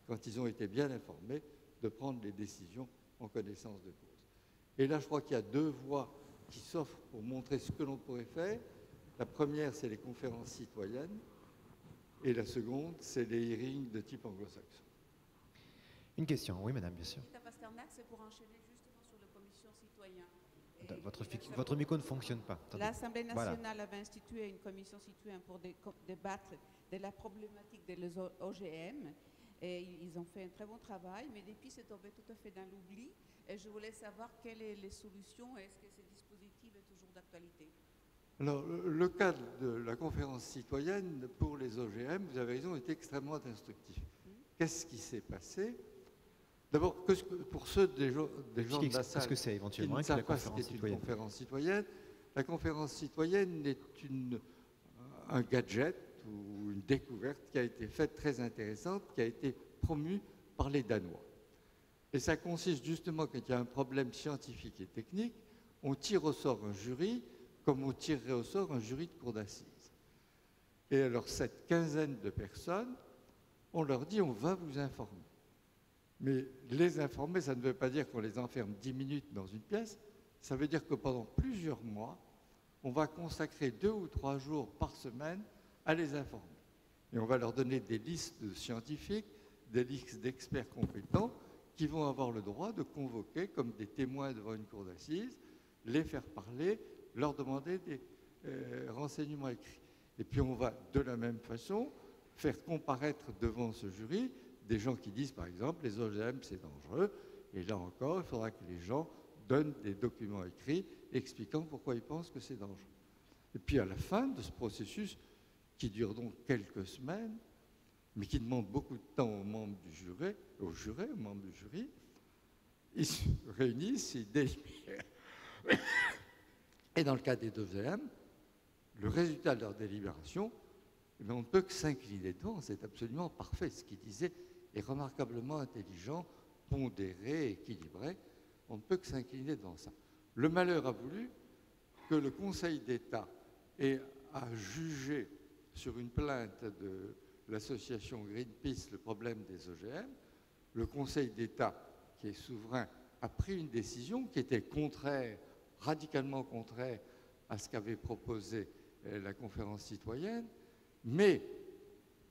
quand ils ont été bien informés, de prendre les décisions en connaissance de cause. Et là, je crois qu'il y a deux voies qui s'offrent pour montrer ce que l'on pourrait faire. La première, c'est les conférences citoyennes, et la seconde, c'est les hearings de type anglo-saxon.
Une question, oui madame, bien sûr.
Pasternak, c'est pour enchaîner justement sur la commission citoyenne.
Votre micro ne fonctionne pas.
L'Assemblée nationale avait institué une commission citoyenne pour débattre de la problématique des OGM. Et ils ont fait un très bon travail, mais depuis c'est tombé tout à fait dans l'oubli. Et je voulais savoir quelles sont les solutions et est-ce que ce dispositif est toujours d'actualité?
Alors, le cas de la conférence citoyenne pour les OGM, vous avez raison, est extrêmement instructif. Qu'est-ce qui s'est passé? D'abord, pour ceux des gens de la salle qui ne savent pas ce qu'est une conférence citoyenne, la conférence citoyenne est un gadget ou une découverte qui a été faite très intéressante, qui a été promue par les Danois. Et ça consiste justement, quand il y a un problème scientifique et technique, on tire au sort un jury comme on tirerait au sort un jury de cour d'assises. Et alors cette quinzaine de personnes, on leur dit on va vous informer. Mais les informer, ça ne veut pas dire qu'on les enferme 10 minutes dans une pièce, ça veut dire que pendant plusieurs mois, on va consacrer 2 ou 3 jours par semaine à les informer. Et on va leur donner des listes de scientifiques, des listes d'experts compétents qui vont avoir le droit de convoquer comme des témoins devant une cour d'assises, les faire parler, leur demander des renseignements écrits. Et puis on va de la même façon faire comparaître devant ce jury des gens qui disent par exemple les OGM c'est dangereux, et là encore il faudra que les gens donnent des documents écrits expliquant pourquoi ils pensent que c'est dangereux. Et puis à la fin de ce processus, qui dure donc quelques semaines, mais qui demande beaucoup de temps aux membres du jury, aux membres du jury, ils se réunissent, ils délibèrent. Et dans le cas des OGM, le résultat de leur délibération, eh bien, on ne peut que s'incliner devant, c'est absolument parfait. Ce qu'il disait est remarquablement intelligent, pondéré, équilibré, on ne peut que s'incliner devant ça. Le malheur a voulu que le Conseil d'État ait à juger sur une plainte de l'association Greenpeace le problème des OGM. Le Conseil d'État, qui est souverain, a pris une décision qui était contraire, radicalement contraire à ce qu'avait proposé la conférence citoyenne, mais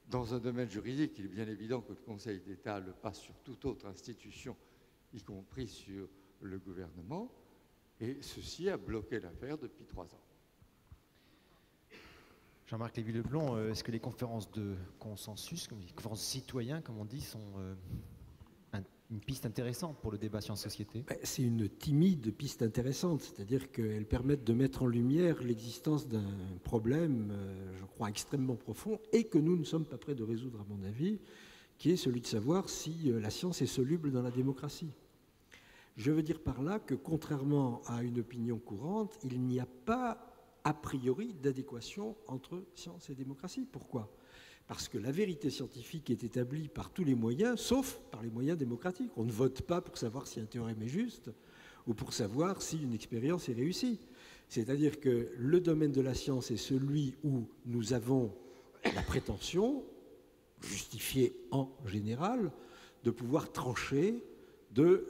dans un domaine juridique, il est bien évident que le Conseil d'État le passe sur toute autre institution y compris sur le gouvernement, et ceci a bloqué l'affaire depuis 3 ans.
Jean-Marc Lévy-Leblond, est-ce que les conférences de consensus, les conférences citoyens, comme on dit, sont une piste intéressante pour le débat science-société?
C'est une timide piste intéressante, c'est-à-dire qu'elles permettent de mettre en lumière l'existence d'un problème, je crois, extrêmement profond, et que nous ne sommes pas prêts de résoudre, à mon avis, qui est celui de savoir si la science est soluble dans la démocratie. Je veux dire par là que, contrairement à une opinion courante, il n'y a pas a priori d'adéquation entre science et démocratie. Pourquoi ? Parce que la vérité scientifique est établie par tous les moyens, sauf par les moyens démocratiques. On ne vote pas pour savoir si un théorème est juste ou pour savoir si une expérience est réussie. C'est-à-dire que le domaine de la science est celui où nous avons la prétention, justifiée en général, de pouvoir trancher de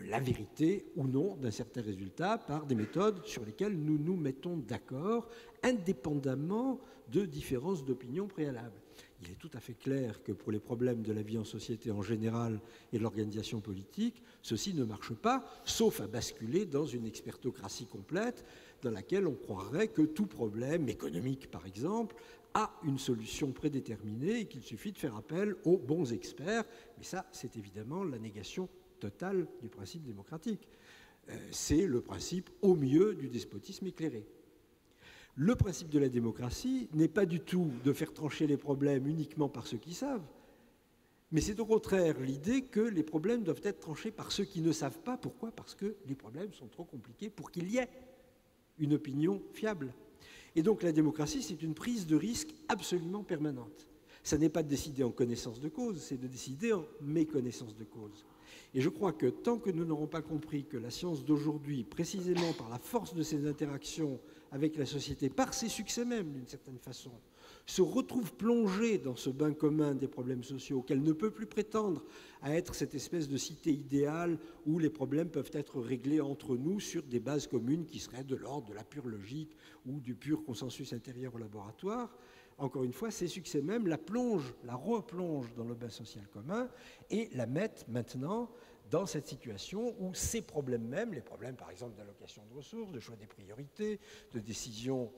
la vérité ou non d'un certain résultat par des méthodes sur lesquelles nous nous mettons d'accord, indépendamment de différences d'opinion préalables. Il est tout à fait clair que pour les problèmes de la vie en société en général et de l'organisation politique, ceci ne marche pas, sauf à basculer dans une expertocratie complète dans laquelle on croirait que tout problème économique, par exemple, a une solution prédéterminée et qu'il suffit de faire appel aux bons experts. Mais ça, c'est évidemment la négation totale du principe démocratique. C'est le principe, au mieux, du despotisme éclairé. Le principe de la démocratie n'est pas du tout de faire trancher les problèmes uniquement par ceux qui savent, mais c'est au contraire l'idée que les problèmes doivent être tranchés par ceux qui ne savent pas. Pourquoi ? Parce que les problèmes sont trop compliqués pour qu'il y ait une opinion fiable. Et donc la démocratie, c'est une prise de risque absolument permanente. Ça n'est pas de décider en connaissance de cause, c'est de décider en méconnaissance de cause. Et je crois que tant que nous n'aurons pas compris que la science d'aujourd'hui, précisément par la force de ses interactions avec la société, par ses succès même d'une certaine façon, se retrouve plongée dans ce bain commun des problèmes sociaux, qu'elle ne peut plus prétendre à être cette espèce de cité idéale où les problèmes peuvent être réglés entre nous sur des bases communes qui seraient de l'ordre de la pure logique ou du pur consensus intérieur au laboratoire. Encore une fois, ces succès même la replongent dans le bain social commun et la mettent maintenant dans cette situation où ces problèmes même, les problèmes par exemple d'allocation de ressources, de choix des priorités, de décision,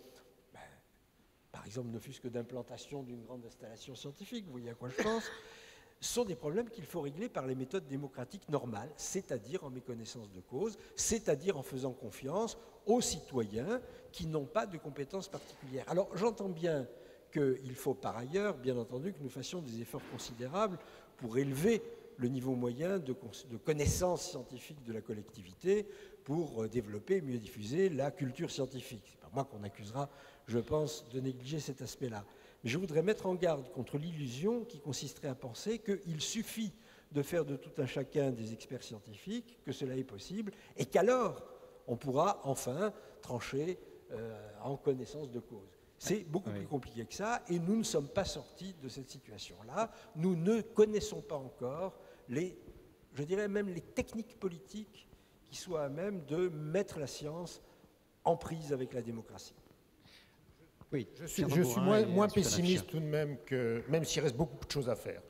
par exemple ne fût-ce que d'implantation d'une grande installation scientifique, vous voyez à quoi je pense, sont des problèmes qu'il faut régler par les méthodes démocratiques normales, c'est-à-dire en méconnaissance de cause, c'est-à-dire en faisant confiance aux citoyens qui n'ont pas de compétences particulières. Alors j'entends bien qu'il faut par ailleurs, bien entendu, que nous fassions des efforts considérables pour élever le niveau moyen de connaissance scientifique de la collectivité, pour développer et mieux diffuser la culture scientifique. Ce n'est pas moi qu'on accusera, je pense, de négliger cet aspect-là. Mais je voudrais mettre en garde contre l'illusion qui consisterait à penser qu'il suffit de faire de tout un chacun des experts scientifiques, que cela est possible, et qu'alors on pourra enfin trancher en connaissance de cause. C'est beaucoup plus compliqué que ça, et nous ne sommes pas sortis de cette situation-là. Nous ne connaissons pas encore je dirais même les techniques politiques qui soient à même de mettre la science en prise avec la démocratie.
Oui, je suis moins pessimiste tout de même, même s'il reste beaucoup de choses à faire.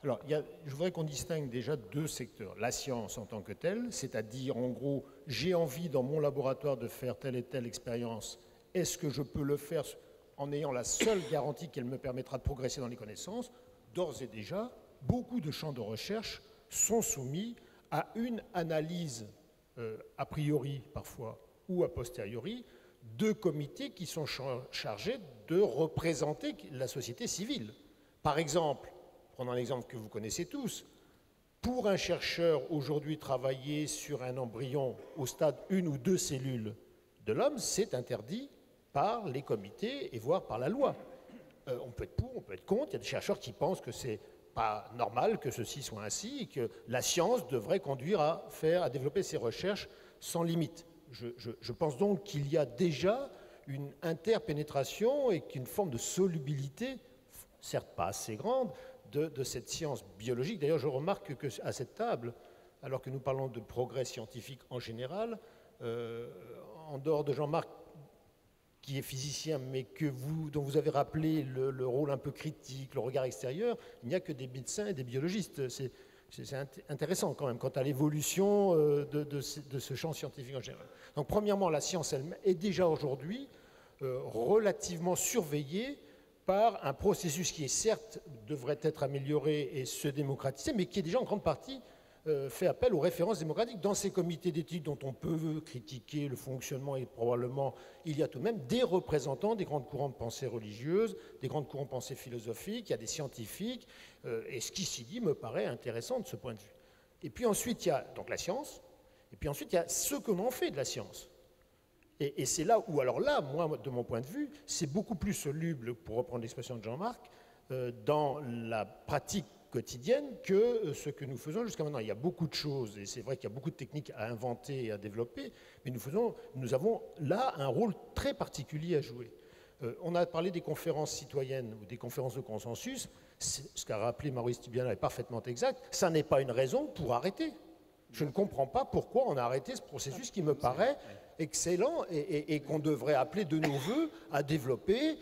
Alors, je voudrais qu'on distingue déjà 2 secteurs. La science en tant que telle, c'est-à-dire, en gros, j'ai envie dans mon laboratoire de faire telle et telle expérience. Est-ce que je peux le faire en ayant la seule garantie qu'elle me permettra de progresser dans les connaissances ? D'ores et déjà, beaucoup de champs de recherche sont soumis à une analyse a priori parfois ou a posteriori de comités qui sont chargés de représenter la société civile. Par exemple, prenons un exemple que vous connaissez tous, pour un chercheur aujourd'hui travailler sur un embryon au stade 1 ou 2 cellules de l'homme, c'est interdit par les comités et voire par la loi. On peut être pour, on peut être contre. Il y a des chercheurs qui pensent que c'est pas normal que ceci soit ainsi et que la science devrait conduire à développer ses recherches sans limite. Je pense donc qu'il y a déjà une interpénétration et qu'une forme de solubilité, certes pas assez grande, de cette science biologique. D'ailleurs, je remarque qu'à cette table, alors que nous parlons de progrès scientifique en général, en dehors de Jean-Marc, qui est physicien, mais dont vous avez rappelé le rôle un peu critique, le regard extérieur, il n'y a que des médecins et des biologistes. C'est intéressant quand même quant à l'évolution de ce champ scientifique en général. Donc premièrement, la science elle est déjà aujourd'hui relativement surveillée par un processus qui est certes devrait être amélioré et se démocratiser, mais qui est déjà en grande partie fait appel aux références démocratiques. Dans ces comités d'éthique dont on peut critiquer le fonctionnement, et probablement il y a tout de même des représentants des grands courants de pensée religieuses, des grands courants de pensée philosophiques, il y a des scientifiques, et ce qui s'y dit me paraît intéressant de ce point de vue. Et puis ensuite, il y a donc la science, et puis ensuite, il y a ce que l'on en fait de la science. Et c'est là où, alors là, moi, de mon point de vue, c'est beaucoup plus soluble, pour reprendre l'expression de Jean-Marc, dans la pratique quotidienne que ce que nous faisons jusqu'à maintenant. Il y a beaucoup de choses, et c'est vrai qu'il y a beaucoup de techniques à inventer et à développer, mais nous avons là un rôle très particulier à jouer. On a parlé des conférences citoyennes ou des conférences de consensus. Ce qu'a rappelé Maurice Tibiana est parfaitement exact. Ça n'est pas une raison pour arrêter. Je ne comprends pas pourquoi on a arrêté ce processus qui me paraît excellent et qu'on devrait appeler de nos voeux à développer.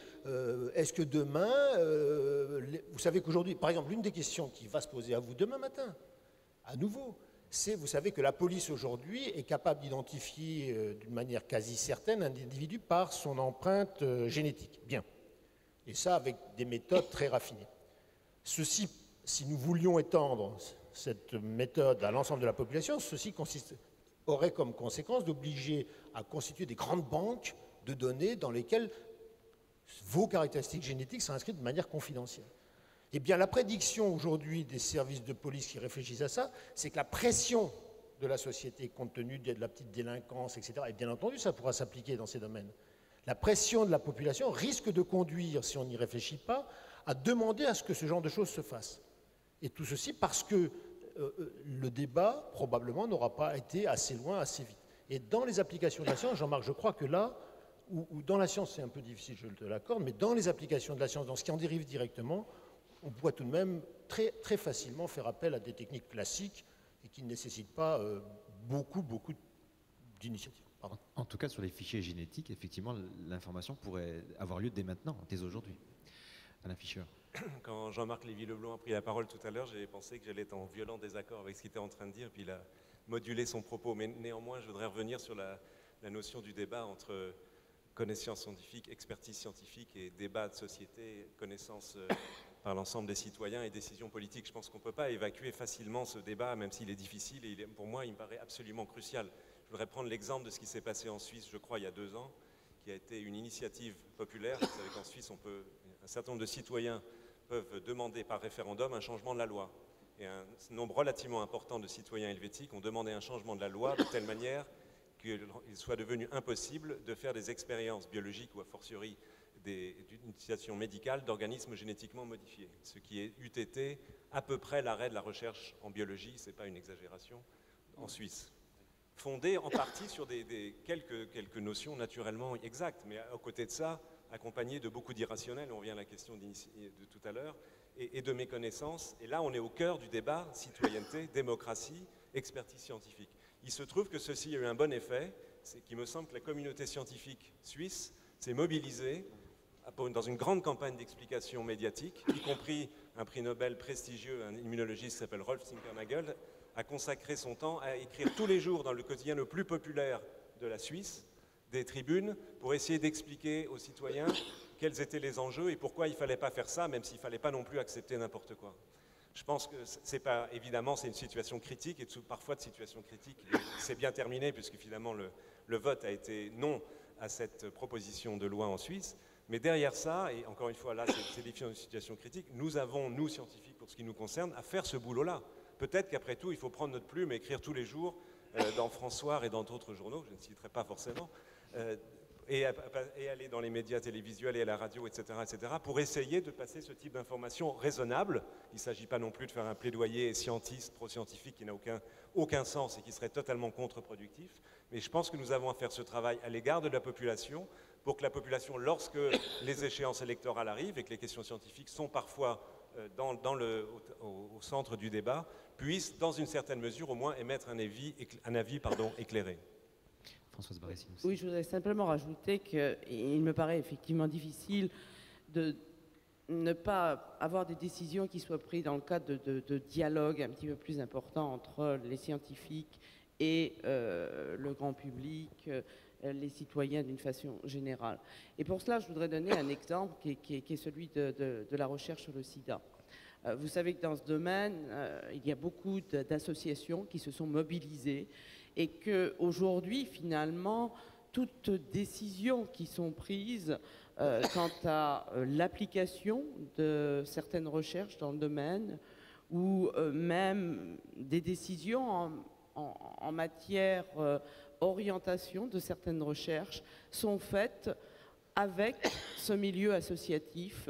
Est-ce que demain, vous savez qu'aujourd'hui, par exemple, l'une des questions qui va se poser à vous demain matin, à nouveau, c'est, vous savez que la police aujourd'hui est capable d'identifier d'une manière quasi certaine un individu par son empreinte génétique. Bien. Et ça avec des méthodes très raffinées. Ceci, si nous voulions étendre cette méthode à l'ensemble de la population, ceci aurait comme conséquence d'obliger à constituer des grandes banques de données dans lesquelles vos caractéristiques génétiques sont inscrites de manière confidentielle. Eh bien, la prédiction aujourd'hui des services de police qui réfléchissent à ça, c'est que la pression de la société, compte tenu de la petite délinquance, etc., et bien entendu, ça pourra s'appliquer dans ces domaines, la pression de la population risque de conduire, si on n'y réfléchit pas, à demander à ce que ce genre de choses se fasse. Et tout ceci parce que le débat, probablement, n'aura pas été assez loin, assez vite. Et dans les applications de la science, Jean-Marc, je crois que là, où dans la science c'est un peu difficile, je te l'accorde, mais dans les applications de la science, dans ce qui en dérive directement, on pourrait tout de même très, très facilement faire appel à des techniques classiques et qui ne nécessitent pas beaucoup d'initiatives.
En tout cas, sur les fichiers génétiques, effectivement, l'information pourrait avoir lieu dès maintenant, dès aujourd'hui. Alain Fischer.
Quand Jean-Marc Lévy-Leblanc a pris la parole tout à l'heure, j'ai pensé que j'allais être en violent désaccord avec ce qu'il était en train de dire, puis il a modulé son propos. Mais néanmoins, je voudrais revenir sur la notion du débat entre connaissance scientifique, expertise scientifique et débat de société, connaissance par l'ensemble des citoyens et décision politique. Je pense qu'on ne peut pas évacuer facilement ce débat, même s'il est difficile, et pour moi, il me paraît absolument crucial. Je voudrais prendre l'exemple de ce qui s'est passé en Suisse, je crois, il y a 2 ans, qui a été une initiative populaire. Vous savez qu'en Suisse, un certain nombre de citoyens peuvent demander par référendum un changement de la loi. Et un nombre relativement important de citoyens helvétiques ont demandé un changement de la loi de telle manière qu'il soit devenu impossible de faire des expériences biologiques ou a fortiori d'une utilisation médicale d'organismes génétiquement modifiés. Ce qui eût été à peu près l'arrêt de la recherche en biologie, ce n'est pas une exagération, en Suisse. Fondé en partie sur quelques notions naturellement exactes, mais à côté de ça, accompagné de beaucoup d'irrationnels, on revient à la question de tout à l'heure, et de méconnaissance. Et là, on est au cœur du débat citoyenneté, démocratie, expertise scientifique. Il se trouve que ceci a eu un bon effet, c'est qu'il me semble que la communauté scientifique suisse s'est mobilisée dans une grande campagne d'explication médiatique, y compris un prix Nobel prestigieux, un immunologiste qui s'appelle Rolf Zinkernagel, a consacré son temps à écrire tous les jours dans le quotidien le plus populaire de la Suisse, des tribunes, pour essayer d'expliquer aux citoyens quels étaient les enjeux et pourquoi il ne fallait pas faire ça, même s'il ne fallait pas non plus accepter n'importe quoi. Je pense que évidemment, c'est une situation critique, et parfois de situation critique, c'est bien terminé, puisque finalement le vote a été non à cette proposition de loi en Suisse. Mais derrière ça, et encore une fois, là, c'est défiant une situation critique, nous avons, nous, scientifiques, pour ce qui nous concerne, à faire ce boulot-là. Peut-être qu'après tout, il faut prendre notre plume et écrire tous les jours dans François et dans d'autres journaux, je ne citerai pas forcément, et aller dans les médias télévisuels et à la radio, etc., pour essayer de passer ce type d'informations raisonnables. Il ne s'agit pas non plus de faire un plaidoyer scientiste, pro-scientifique qui n'a aucun sens et qui serait totalement contre-productif. Mais je pense que nous avons à faire ce travail à l'égard de la population, pour que la population, lorsque les échéances électorales arrivent et que les questions scientifiques sont parfois au centre du débat, puisse, dans une certaine mesure, au moins émettre un avis éclairé.
Françoise Barré-Simon.
Oui, je voudrais simplement rajouter qu'il me paraît effectivement difficile ne pas avoir des décisions qui soient prises dans le cadre de dialogue un petit peu plus important entre les scientifiques et le grand public, les citoyens d'une façon générale. Et pour cela, je voudrais donner un exemple qui est celui de la recherche sur le sida. Vous savez que dans ce domaine, il y a beaucoup d'associations qui se sont mobilisées et qu'aujourd'hui, finalement, toutes décisions qui sont prises quant à l'application de certaines recherches dans le domaine ou même des décisions en matière orientation de certaines recherches sont faites avec ce milieu associatif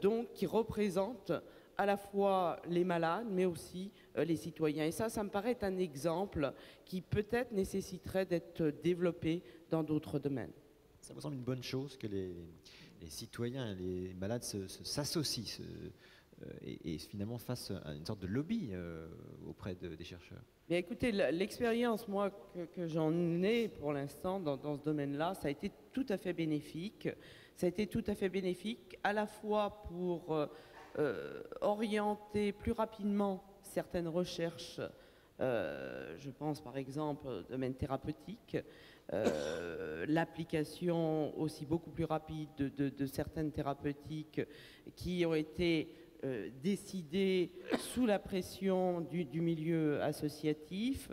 donc qui représente à la fois les malades mais aussi les citoyens. Et ça me paraît être un exemple qui peut-être nécessiterait d'être développé dans d'autres domaines.
Ça me semble une bonne chose que les citoyens, les malades s'associent et finalement fassent une sorte de lobby auprès des chercheurs.
Mais écoutez, l'expérience, moi, que j'en ai pour l'instant dans ce domaine-là, ça a été tout à fait bénéfique. Ça a été tout à fait bénéfique à la fois pour orienter plus rapidement certaines recherches, je pense par exemple au domaine thérapeutique, l'application aussi beaucoup plus rapide de certaines thérapeutiques qui ont été décidées sous la pression du milieu associatif.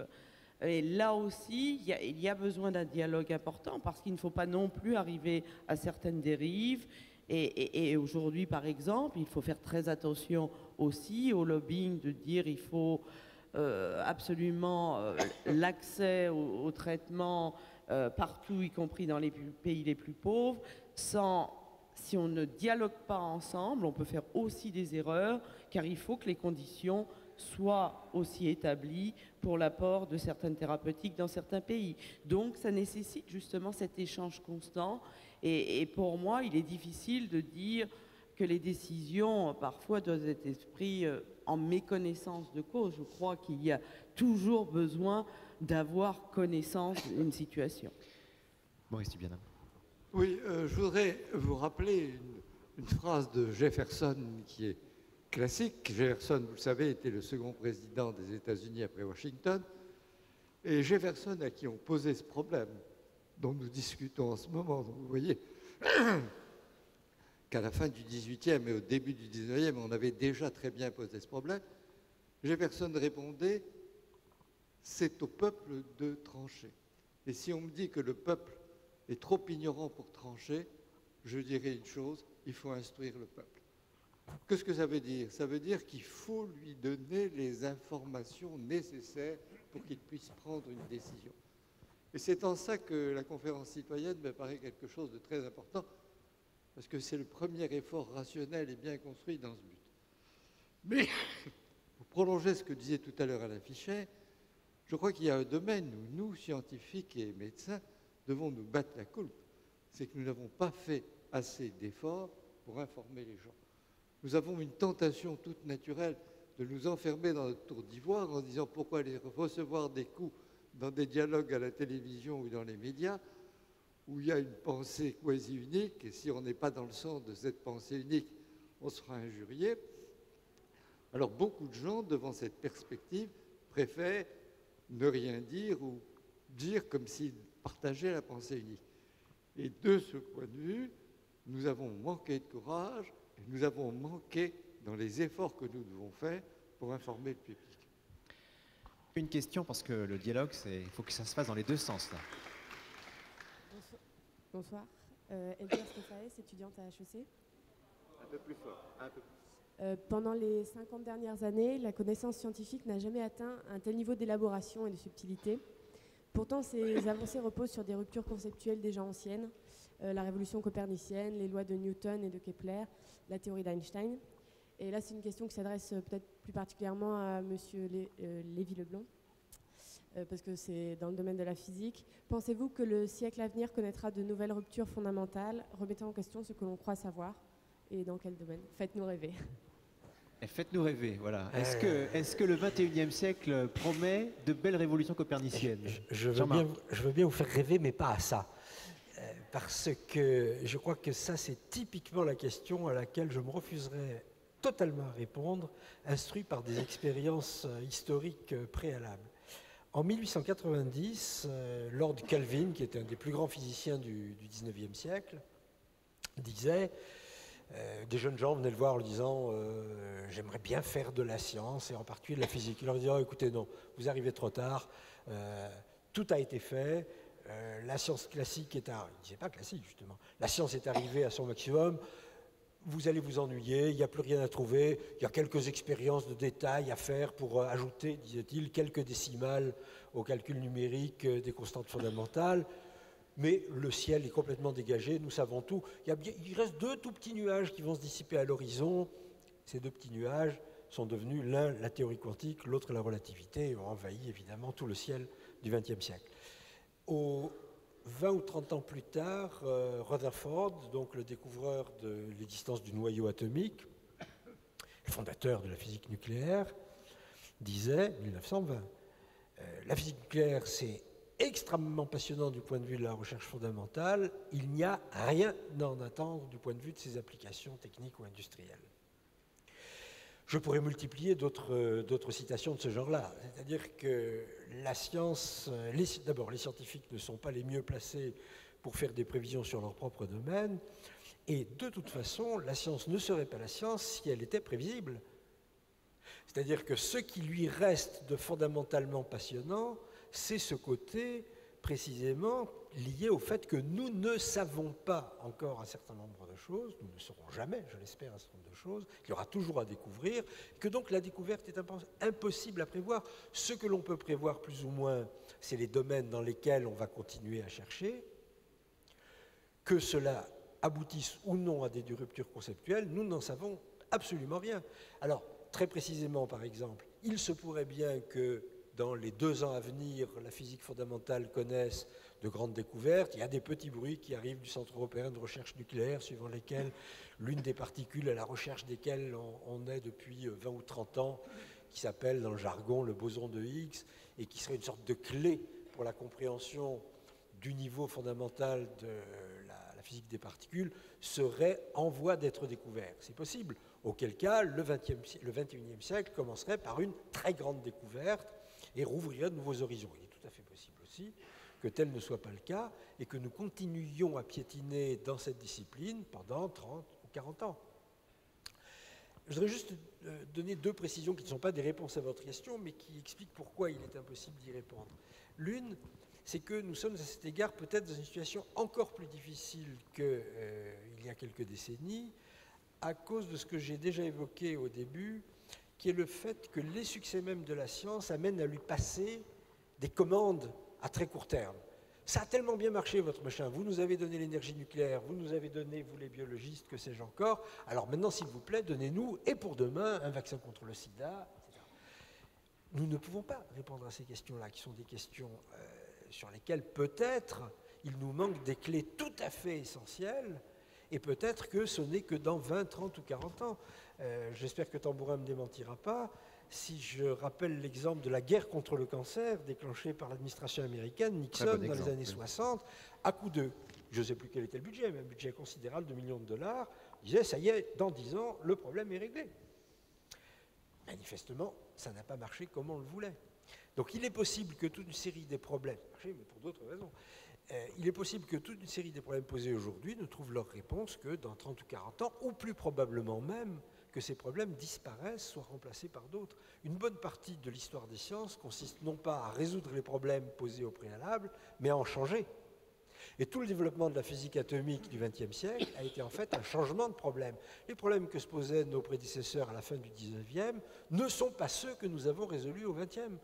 Et là aussi, il y a besoin d'un dialogue important parce qu'il ne faut pas non plus arriver à certaines dérives. Et aujourd'hui, par exemple, il faut faire très attention aussi au lobbying de dire il faut absolument l'accès au traitement partout, y compris dans les pays les plus pauvres. Si on ne dialogue pas ensemble, on peut faire aussi des erreurs, car il faut que les conditions soient aussi établies pour l'apport de certaines thérapeutiques dans certains pays. Donc ça nécessite justement cet échange constant. Et pour moi, il est difficile de dire que les décisions, parfois, doivent être prises en méconnaissance de cause. Je crois qu'il y a toujours besoin d'avoir connaissance d'une situation.
Maurice Dubiana.
Oui, je voudrais vous rappeler une phrase de Jefferson qui est classique. Jefferson, vous le savez, était le second président des États-Unis après Washington. Et Jefferson, à qui on posait ce problème dont nous discutons en ce moment, donc vous voyez qu'à la fin du XVIIIe et au début du XIXe, on avait déjà très bien posé ce problème. Jefferson répondait « c'est au peuple de trancher ». Et si on me dit que le peuple est trop ignorant pour trancher, je dirais une chose, il faut instruire le peuple. Qu'est-ce que ça veut dire? Ça veut dire qu'il faut lui donner les informations nécessaires pour qu'il puisse prendre une décision. Et c'est en ça que la conférence citoyenne me paraît quelque chose de très important, parce que c'est le premier effort rationnel et bien construit dans ce but. Mais, pour prolonger ce que disait tout à l'heure Alain Fichet, je crois qu'il y a un domaine où nous, scientifiques et médecins, devons nous battre la coulpe. C'est que nous n'avons pas fait assez d'efforts pour informer les gens. Nous avons une tentation toute naturelle de nous enfermer dans notre tour d'ivoire en disant pourquoi aller recevoir des coups dans des dialogues à la télévision ou dans les médias où il y a une pensée quasi unique, et si on n'est pas dans le sens de cette pensée unique, on sera injurié. Alors beaucoup de gens, devant cette perspective, préfèrent ne rien dire ou dire comme s'ils partageaient la pensée unique. Et de ce point de vue, nous avons manqué de courage et nous avons manqué dans les efforts que nous devons faire pour informer le public.
Une question, parce que le dialogue, il faut que ça se fasse dans les deux sens. Là.
Bonsoir. Elvire Stéphane, étudiante à HEC.
Un peu plus fort, un peu plus.
Pendant les 50 dernières années, la connaissance scientifique n'a jamais atteint un tel niveau d'élaboration et de subtilité. Pourtant, ces avancées reposent sur des ruptures conceptuelles déjà anciennes, la révolution copernicienne, les lois de Newton et de Kepler, la théorie d'Einstein. Et là, c'est une question qui s'adresse peut-être plus particulièrement à M. Lévy-Leblond, parce que c'est dans le domaine de la physique. Pensez-vous que le siècle à venir connaîtra de nouvelles ruptures fondamentales, remettant en question ce que l'on croit savoir, et dans quel domaine? Faites-nous rêver.
Et faites-nous rêver, voilà. Est-ce que le 21e siècle promet de belles révolutions coperniciennes?
Je veux bien vous faire rêver, mais pas à ça.
parce que je crois que ça, c'est typiquement la question à laquelle je me refuserais totalement à répondre, instruit par des expériences historiques préalables. En 1890, Lord Kelvin, qui était un des plus grands physiciens du XIXe siècle, disait, des jeunes gens venaient le voir en lui disant j'aimerais bien faire de la science, et en particulier de la physique. Il leur disait écoutez, non, vous arrivez trop tard, tout a été fait, la science classique est arrivée, il ne disait pas classique justement, la science est arrivée à son maximum, vous allez vous ennuyer, il n'y a plus rien à trouver, il y a quelques expériences de détail à faire pour ajouter, disait-il, quelques décimales au calcul numérique des constantes fondamentales, mais le ciel est complètement dégagé, nous savons tout. Il reste 2 tout petits nuages qui vont se dissiper à l'horizon. Ces 2 petits nuages sont devenus l'un la théorie quantique, l'autre la relativité, et ont envahi évidemment tout le ciel du XXe siècle. 20 ou 30 ans plus tard, Rutherford, donc le découvreur de l'existence du noyau atomique, le fondateur de la physique nucléaire, disait, 1920, la physique nucléaire, c'est extrêmement passionnant du point de vue de la recherche fondamentale, il n'y a rien à en attendre du point de vue de ses applications techniques ou industrielles. Je pourrais multiplier d'autres citations de ce genre-là, c'est-à-dire que la science, d'abord les scientifiques ne sont pas les mieux placés pour faire des prévisions sur leur propre domaine, et de toute façon, la science ne serait pas la science si elle était prévisible. C'est-à-dire que ce qui lui reste de fondamentalement passionnant, c'est ce côté précisément lié au fait que nous ne savons pas encore un certain nombre de choses, nous ne saurons jamais, je l'espère, un certain nombre de choses, qu'il y aura toujours à découvrir, que donc la découverte est impossible à prévoir. Ce que l'on peut prévoir plus ou moins, c'est les domaines dans lesquels on va continuer à chercher, que cela aboutisse ou non à des ruptures conceptuelles, nous n'en savons absolument rien. Alors, très précisément, par exemple, il se pourrait bien que dans les 2 ans à venir, la physique fondamentale connaisse de grandes découvertes. Il y a des petits bruits qui arrivent du Centre européen de recherche nucléaire, suivant lesquels l'une des particules à la recherche desquelles on est depuis 20 ou 30 ans, qui s'appelle dans le jargon le boson de Higgs, et qui serait une sorte de clé pour la compréhension du niveau fondamental de la physique des particules, serait en voie d'être découvert. C'est possible. Auquel cas, le XXIe siècle commencerait par une très grande découverte et rouvrirait de nouveaux horizons. Il est tout à fait possible aussi que tel ne soit pas le cas et que nous continuions à piétiner dans cette discipline pendant 30 ou 40 ans. Je voudrais juste donner 2 précisions qui ne sont pas des réponses à votre question, mais qui expliquent pourquoi il est impossible d'y répondre. L'une, c'est que nous sommes à cet égard peut-être dans une situation encore plus difficile qu'il y a quelques décennies, à cause de ce que j'ai déjà évoqué au début, qui est le fait que les succès même de la science amènent à lui passer des commandes à très court terme. Ça a tellement bien marché, votre machin. Vous nous avez donné l'énergie nucléaire, vous nous avez donné, vous les biologistes, que sais-je encore. Alors maintenant, s'il vous plaît, donnez-nous, et pour demain, un vaccin contre le sida, etc. Nous ne pouvons pas répondre à ces questions-là, qui sont des questions sur lesquelles peut-être il nous manque des clés tout à fait essentielles, et peut-être que ce n'est que dans 20, 30 ou 40 ans. J'espère que Tambourin ne me démentira pas. Si je rappelle l'exemple de la guerre contre le cancer déclenchée par l'administration américaine, Nixon, dans les années 60, à coup de, je ne sais plus quel était le budget, mais un budget considérable de millions de dollars, disait, ça y est, dans 10 ans, le problème est réglé. Manifestement, ça n'a pas marché comme on le voulait. Donc il est possible que toute une série des problèmes, mais pour d'autres raisons, il est possible que toute une série des problèmes posés aujourd'hui ne trouvent leur réponse que dans 30 ou 40 ans, ou plus probablement même que ces problèmes disparaissent, soient remplacés par d'autres. Une bonne partie de l'histoire des sciences consiste non pas à résoudre les problèmes posés au préalable, mais à en changer. Et tout le développement de la physique atomique du XXe siècle a été en fait un changement de problème. Les problèmes que se posaient nos prédécesseurs à la fin du XIXe ne sont pas ceux que nous avons résolus au XXe.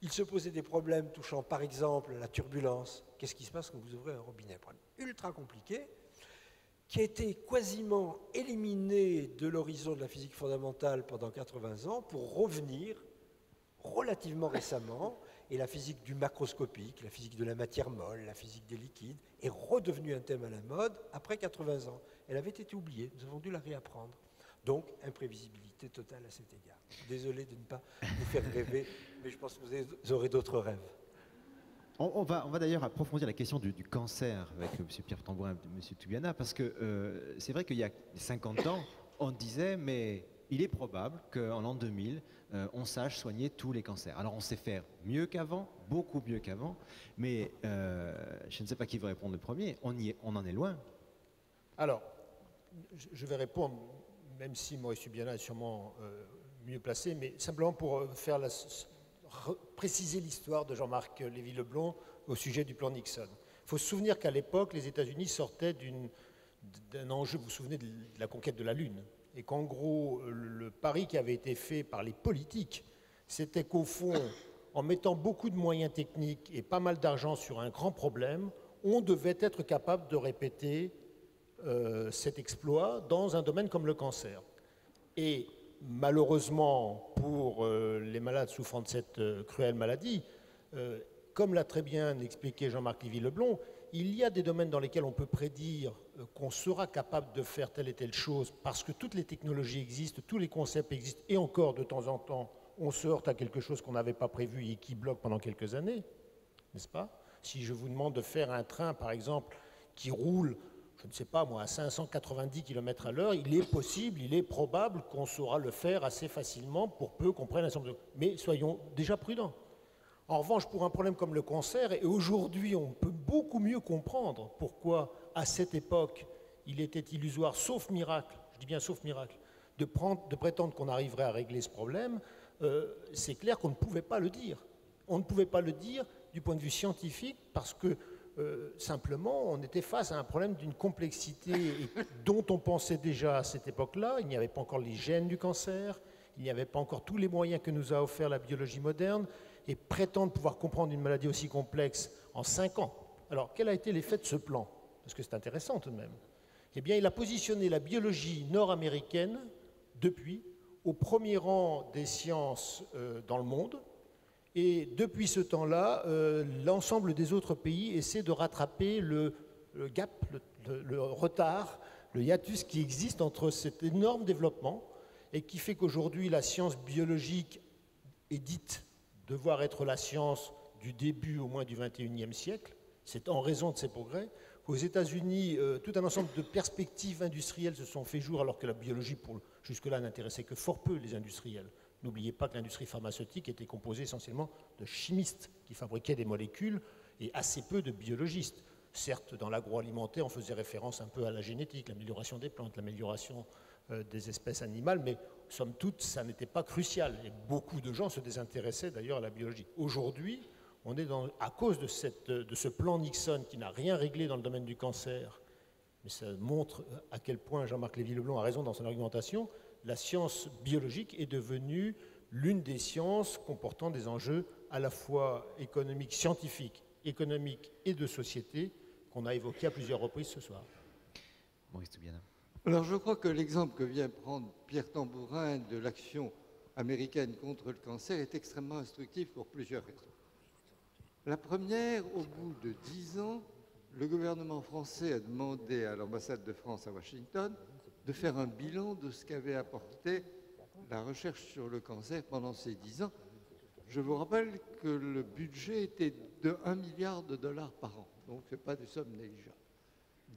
Il se posait des problèmes touchant par exemple la turbulence. Qu'est-ce qui se passe quand vous ouvrez un robinet? Problème ultra compliqué, qui a été quasiment éliminé de l'horizon de la physique fondamentale pendant 80 ans pour revenir relativement récemment, et la physique du macroscopique, la physique de la matière molle, la physique des liquides, est redevenue un thème à la mode après 80 ans. Elle avait été oubliée, nous avons dû la réapprendre. Donc, imprévisibilité totale à cet égard. Désolé de ne pas vous faire rêver, mais je pense que vous aurez d'autres rêves.
On va d'ailleurs approfondir la question du cancer avec M. Pierre Tambourin et M. Toubiana, parce que c'est vrai qu'il y a 50 ans, on disait, mais il est probable qu'en l'an 2000, on sache soigner tous les cancers. Alors on sait faire mieux qu'avant, beaucoup mieux qu'avant, mais je ne sais pas qui veut répondre le premier, on en est loin.
Alors, je vais répondre, même si Maurice Toubiana est sûrement mieux placé, mais simplement pour faire préciser l'histoire de Jean-Marc Lévy-Leblond au sujet du plan Nixon. Il faut se souvenir qu'à l'époque, les États-Unis sortaient d'un enjeu, vous vous souvenez, de la conquête de la Lune, et qu'en gros, le pari qui avait été fait par les politiques, c'était qu'au fond, en mettant beaucoup de moyens techniques et pas mal d'argent sur un grand problème, on devait être capable de répéter cet exploit dans un domaine comme le cancer. Et malheureusement, pour les malades souffrant de cette cruelle maladie, comme l'a très bien expliqué Jean-Marc Lévy-Leblond, il y a des domaines dans lesquels on peut prédire qu'on sera capable de faire telle et telle chose parce que toutes les technologies existent, tous les concepts existent, et encore de temps en temps, on se heurte à quelque chose qu'on n'avait pas prévu et qui bloque pendant quelques années, n'est-ce pas? Si je vous demande de faire un train, par exemple, qui roule, je ne sais pas moi, à 590 km à l'heure, il est possible, il est probable qu'on saura le faire assez facilement pour peu qu'on prenne un certain nombre de... Mais soyons déjà prudents. En revanche, pour un problème comme le cancer, et aujourd'hui on peut beaucoup mieux comprendre pourquoi, à cette époque, il était illusoire, sauf miracle, je dis bien sauf miracle, de prétendre qu'on arriverait à régler ce problème, c'est clair qu'on ne pouvait pas le dire. On ne pouvait pas le dire du point de vue scientifique parce que simplement, on était face à un problème d'une complexité dont on pensait déjà à cette époque-là. Il n'y avait pas encore les gènes du cancer, il n'y avait pas encore tous les moyens que nous a offert la biologie moderne, et prétendre pouvoir comprendre une maladie aussi complexe en 5 ans. Alors, quel a été l'effet de ce plan? Parce que c'est intéressant tout de même. Eh bien, il a positionné la biologie nord-américaine, depuis, au premier rang des sciences dans le monde. Et depuis ce temps-là, l'ensemble des autres pays essaient de rattraper le gap, le retard, le hiatus qui existe entre cet énorme développement et qui fait qu'aujourd'hui, la science biologique est dite devoir être la science du début au moins du XXIe siècle. C'est en raison de ces progrès. Aux États-Unis, tout un ensemble de perspectives industrielles se sont fait jour alors que la biologie, jusque-là, n'intéressait que fort peu les industriels. N'oubliez pas que l'industrie pharmaceutique était composée essentiellement de chimistes qui fabriquaient des molécules et assez peu de biologistes. Certes, dans l'agroalimentaire, on faisait référence un peu à la génétique, l'amélioration des plantes, l'amélioration des espèces animales, mais somme toute, ça n'était pas crucial. Et beaucoup de gens se désintéressaient d'ailleurs à la biologie. Aujourd'hui, on est à cause de ce plan Nixon qui n'a rien réglé dans le domaine du cancer, mais ça montre à quel point Jean-Marc Lévy-Leblond a raison dans son argumentation, la science biologique est devenue l'une des sciences comportant des enjeux à la fois économiques, scientifiques, économiques et de société qu'on a évoqués à plusieurs reprises ce soir.
Maurice Toubiana.
Alors je crois que l'exemple que vient prendre Pierre Tambourin de l'action américaine contre le cancer est extrêmement instructif pour plusieurs raisons. La première, au bout de 10 ans, le gouvernement français a demandé à l'ambassade de France à Washington de faire un bilan de ce qu'avait apporté la recherche sur le cancer pendant ces 10 ans. Je vous rappelle que le budget était de 1 milliard de dollars par an, donc ce n'est pas des sommes négligeables.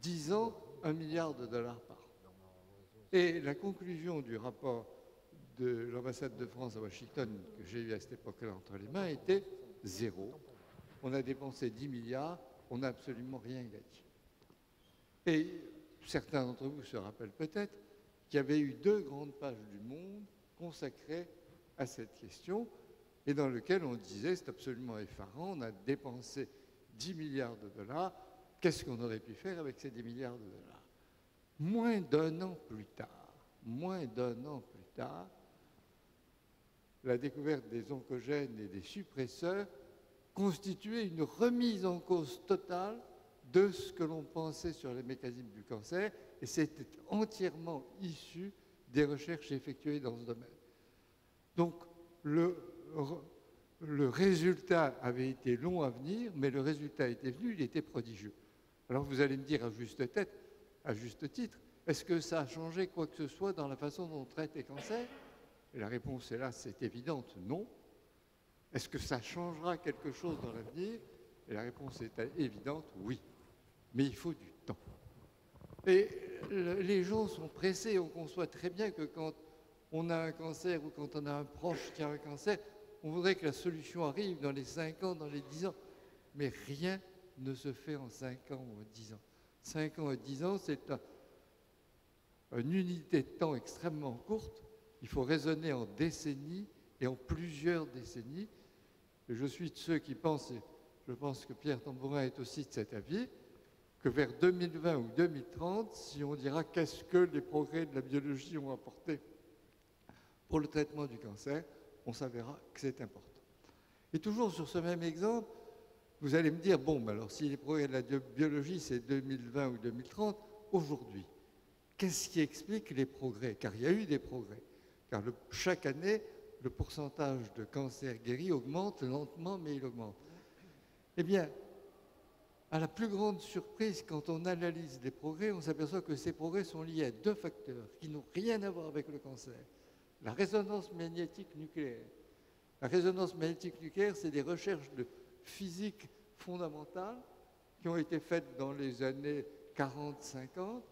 10 ans, 1 milliard de dollars par an. Et la conclusion du rapport de l'ambassade de France à Washington, que j'ai eu à cette époque-là entre les mains, était 0. On a dépensé 10 milliards, on n'a absolument rien gagné. Et certains d'entre vous se rappellent peut-être qu'il y avait eu 2 grandes pages du Monde consacrées à cette question et dans lesquelles on disait c'est absolument effarant, on a dépensé 10 milliards de dollars, qu'est-ce qu'on aurait pu faire avec ces 10 milliards de dollars? Moins d'un an plus tard, la découverte des oncogènes et des suppresseurs constituait une remise en cause totale de ce que l'on pensait sur les mécanismes du cancer, et c'était entièrement issu des recherches effectuées dans ce domaine. Donc, le résultat avait été long à venir, mais le résultat était venu, il était prodigieux. Alors vous allez me dire à juste titre, est-ce que ça a changé quoi que ce soit dans la façon dont on traite les cancers? Et la réponse, hélas, c'est évidente, non. Est-ce que ça changera quelque chose dans l'avenir? Et la réponse est évidente, oui. Mais il faut du temps. Et les gens sont pressés. On conçoit très bien que quand on a un cancer ou quand on a un proche qui a un cancer, on voudrait que la solution arrive dans les 5 ans, dans les 10 ans. Mais rien ne se fait en 5 ans ou 10 ans. 5 ans et 10 ans, c'est une unité de temps extrêmement courte. Il faut raisonner en décennies et en plusieurs décennies. Et je suis de ceux qui pensent, et je pense que Pierre Tambourin est aussi de cet avis, que vers 2020 ou 2030, si on dira qu'est-ce que les progrès de la biologie ont apporté pour le traitement du cancer, on s'avérera que c'est important. Et toujours sur ce même exemple, vous allez me dire, bon, ben alors si les progrès de la biologie, c'est 2020 ou 2030, aujourd'hui, qu'est-ce qui explique les progrès? Car il y a eu des progrès. Car chaque année, le pourcentage de cancers guéris augmente lentement, mais il augmente. Eh bien, à la plus grande surprise, quand on analyse les progrès, on s'aperçoit que ces progrès sont liés à 2 facteurs qui n'ont rien à voir avec le cancer. La résonance magnétique nucléaire. La résonance magnétique nucléaire, c'est des recherches de physique fondamentale qui ont été faites dans les années 40-50,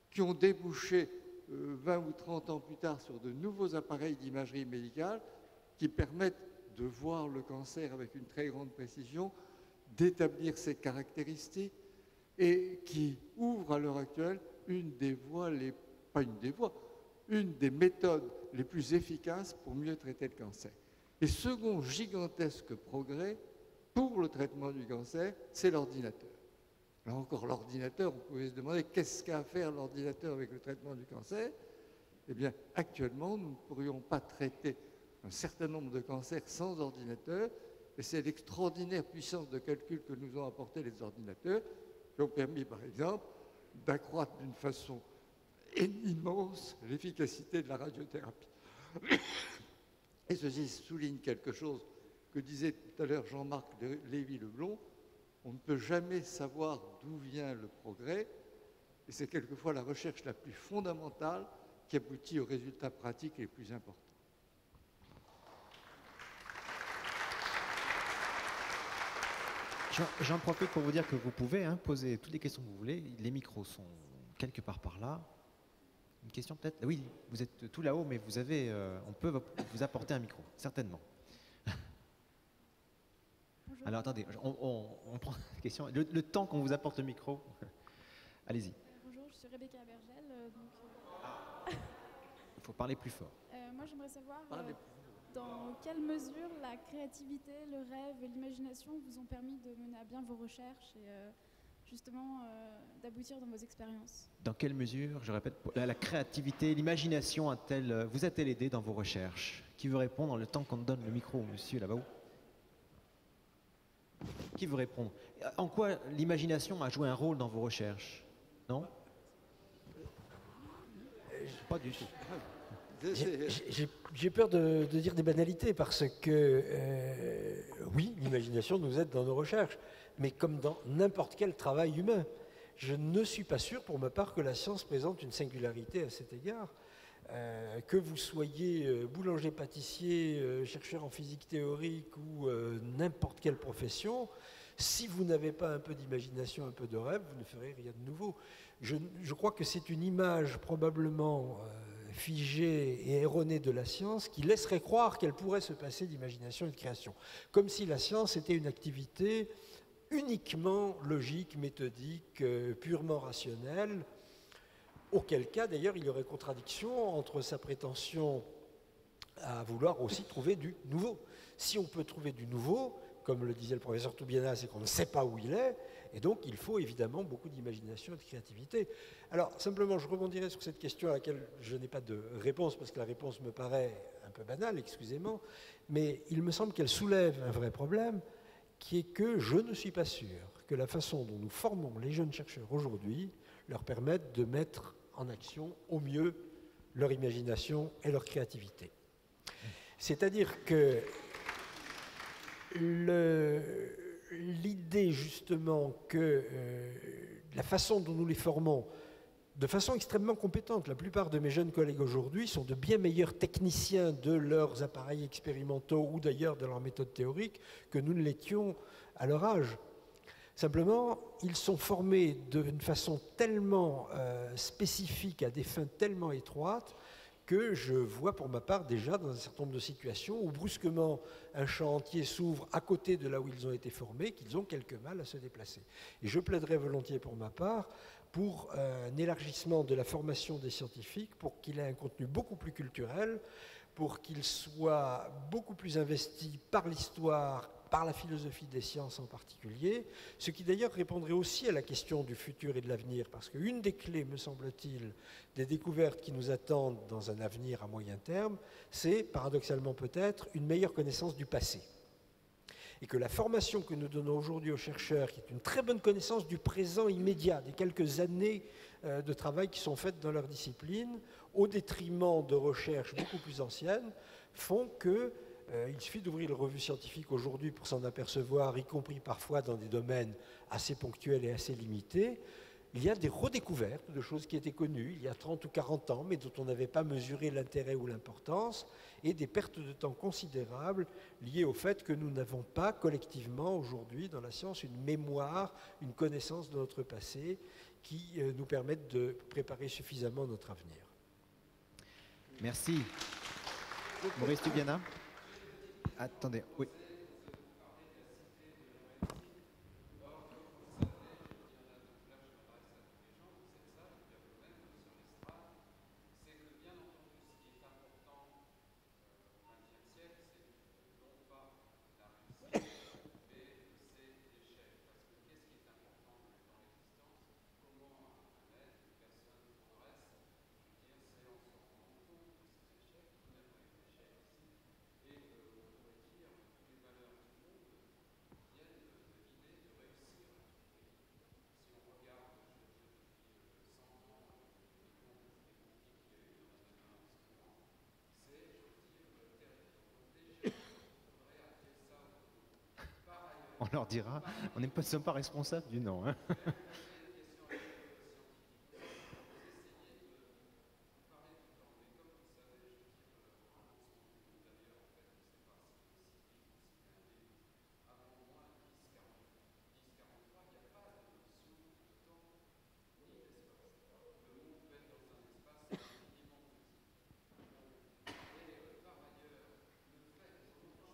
qui ont débouché 20 ou 30 ans plus tard sur de nouveaux appareils d'imagerie médicale qui permettent de voir le cancer avec une très grande précision, d'établir ses caractéristiques et qui ouvrent à l'heure actuelle une des méthodes les plus efficaces pour mieux traiter le cancer. Et second gigantesque progrès pour le traitement du cancer, c'est l'ordinateur. Là encore, l'ordinateur, on pouvait se demander qu'est-ce qu'a à faire l'ordinateur avec le traitement du cancer. Eh bien, actuellement, nous ne pourrions pas traiter un certain nombre de cancers sans ordinateur, et c'est l'extraordinaire puissance de calcul que nous ont apporté les ordinateurs, qui ont permis, par exemple, d'accroître d'une façon immense l'efficacité de la radiothérapie. Et ceci souligne quelque chose que disait tout à l'heure Jean-Marc Lévy-Leblond, on ne peut jamais savoir d'où vient le progrès, et c'est quelquefois la recherche la plus fondamentale qui aboutit aux résultats pratiques les plus importants.
J'en profite pour vous dire que vous pouvez poser toutes les questions que vous voulez. Les micros sont quelque part par là. Une question peut-être? Oui, vous êtes tout là-haut, mais vous avez, on peut vous apporter un micro, certainement. Bonjour. Alors attendez, on prend la question. Le temps qu'on vous apporte le micro, allez-y.
Bonjour, je suis Rebecca Bergel.
Il faut parler plus fort.
Moi, j'aimerais savoir dans quelle mesure la créativité, le rêve et l'imagination vous ont permis de mener à bien vos recherches et justement d'aboutir dans vos expériences.
Dans quelle mesure, je répète, la créativité, l'imagination vous a-t-elle aidé dans vos recherches? Qui veut répondre le temps qu'on donne le micro au monsieur là-bas? Qui veut répondre? En quoi l'imagination a joué un rôle dans vos recherches? Non? Pas du tout.
J'ai peur de dire des banalités parce que, oui, l'imagination nous aide dans nos recherches, mais comme dans n'importe quel travail humain. Je ne suis pas sûr, pour ma part, que la science présente une singularité à cet égard. Que vous soyez boulanger-pâtissier, chercheur en physique théorique ou n'importe quelle profession, si vous n'avez pas un peu d'imagination, un peu de rêve, vous ne ferez rien de nouveau. Je crois que c'est une image probablement figée et erronée de la science qui laisserait croire qu'elle pourrait se passer d'imagination et de création. Comme si la science était une activité uniquement logique, méthodique, purement rationnelle. Auquel cas, d'ailleurs, il y aurait contradiction entre sa prétention à vouloir aussi trouver du nouveau. Si on peut trouver du nouveau, comme le disait le professeur Toubiana, c'est qu'on ne sait pas où il est, et donc il faut évidemment beaucoup d'imagination et de créativité. Alors, simplement, je rebondirai sur cette question à laquelle je n'ai pas de réponse, parce que la réponse me paraît un peu banale, excusez-moi, mais il me semble qu'elle soulève un vrai problème, qui est que je ne suis pas sûr que la façon dont nous formons les jeunes chercheurs aujourd'hui leur permette de mettre en action au mieux leur imagination et leur créativité. C'est-à-dire que l'idée justement que la façon dont nous les formons de façon extrêmement compétente. La plupart de mes jeunes collègues aujourd'hui sont de bien meilleurs techniciens de leurs appareils expérimentaux ou d'ailleurs de leurs méthodes théoriques que nous ne l'étions à leur âge. Simplement, ils sont formés d'une façon tellement spécifique, à des fins tellement étroites, que je vois pour ma part déjà dans un certain nombre de situations où brusquement un champ entier s'ouvre à côté de là où ils ont été formés, qu'ils ont quelque mal à se déplacer. Et je plaiderais volontiers pour ma part pour un élargissement de la formation des scientifiques, pour qu'il ait un contenu beaucoup plus culturel, pour qu'il soit beaucoup plus investi par l'histoire, par la philosophie des sciences en particulier, ce qui d'ailleurs répondrait aussi à la question du futur et de l'avenir, parce qu'une des clés, me semble-t-il, des découvertes qui nous attendent dans un avenir à moyen terme, c'est, paradoxalement peut-être, une meilleure connaissance du passé. Et que la formation que nous donnons aujourd'hui aux chercheurs, qui est une très bonne connaissance du présent immédiat, des quelques années de travail qui sont faites dans leur discipline, au détriment de recherches beaucoup plus anciennes, font que il suffit d'ouvrir le revue scientifique aujourd'hui pour s'en apercevoir, y compris parfois dans des domaines assez ponctuels et assez limités. Il y a des redécouvertes de choses qui étaient connues il y a 30 ou 40 ans, mais dont on n'avait pas mesuré l'intérêt ou l'importance, et des pertes de temps considérables liées au fait que nous n'avons pas collectivement aujourd'hui dans la science une mémoire, une connaissance de notre passé qui nous permettent de préparer suffisamment notre avenir.
Merci. Maurice Tubiana. Attendez, oui. On leur dira, on ne sommes pas responsables du nom. Hein.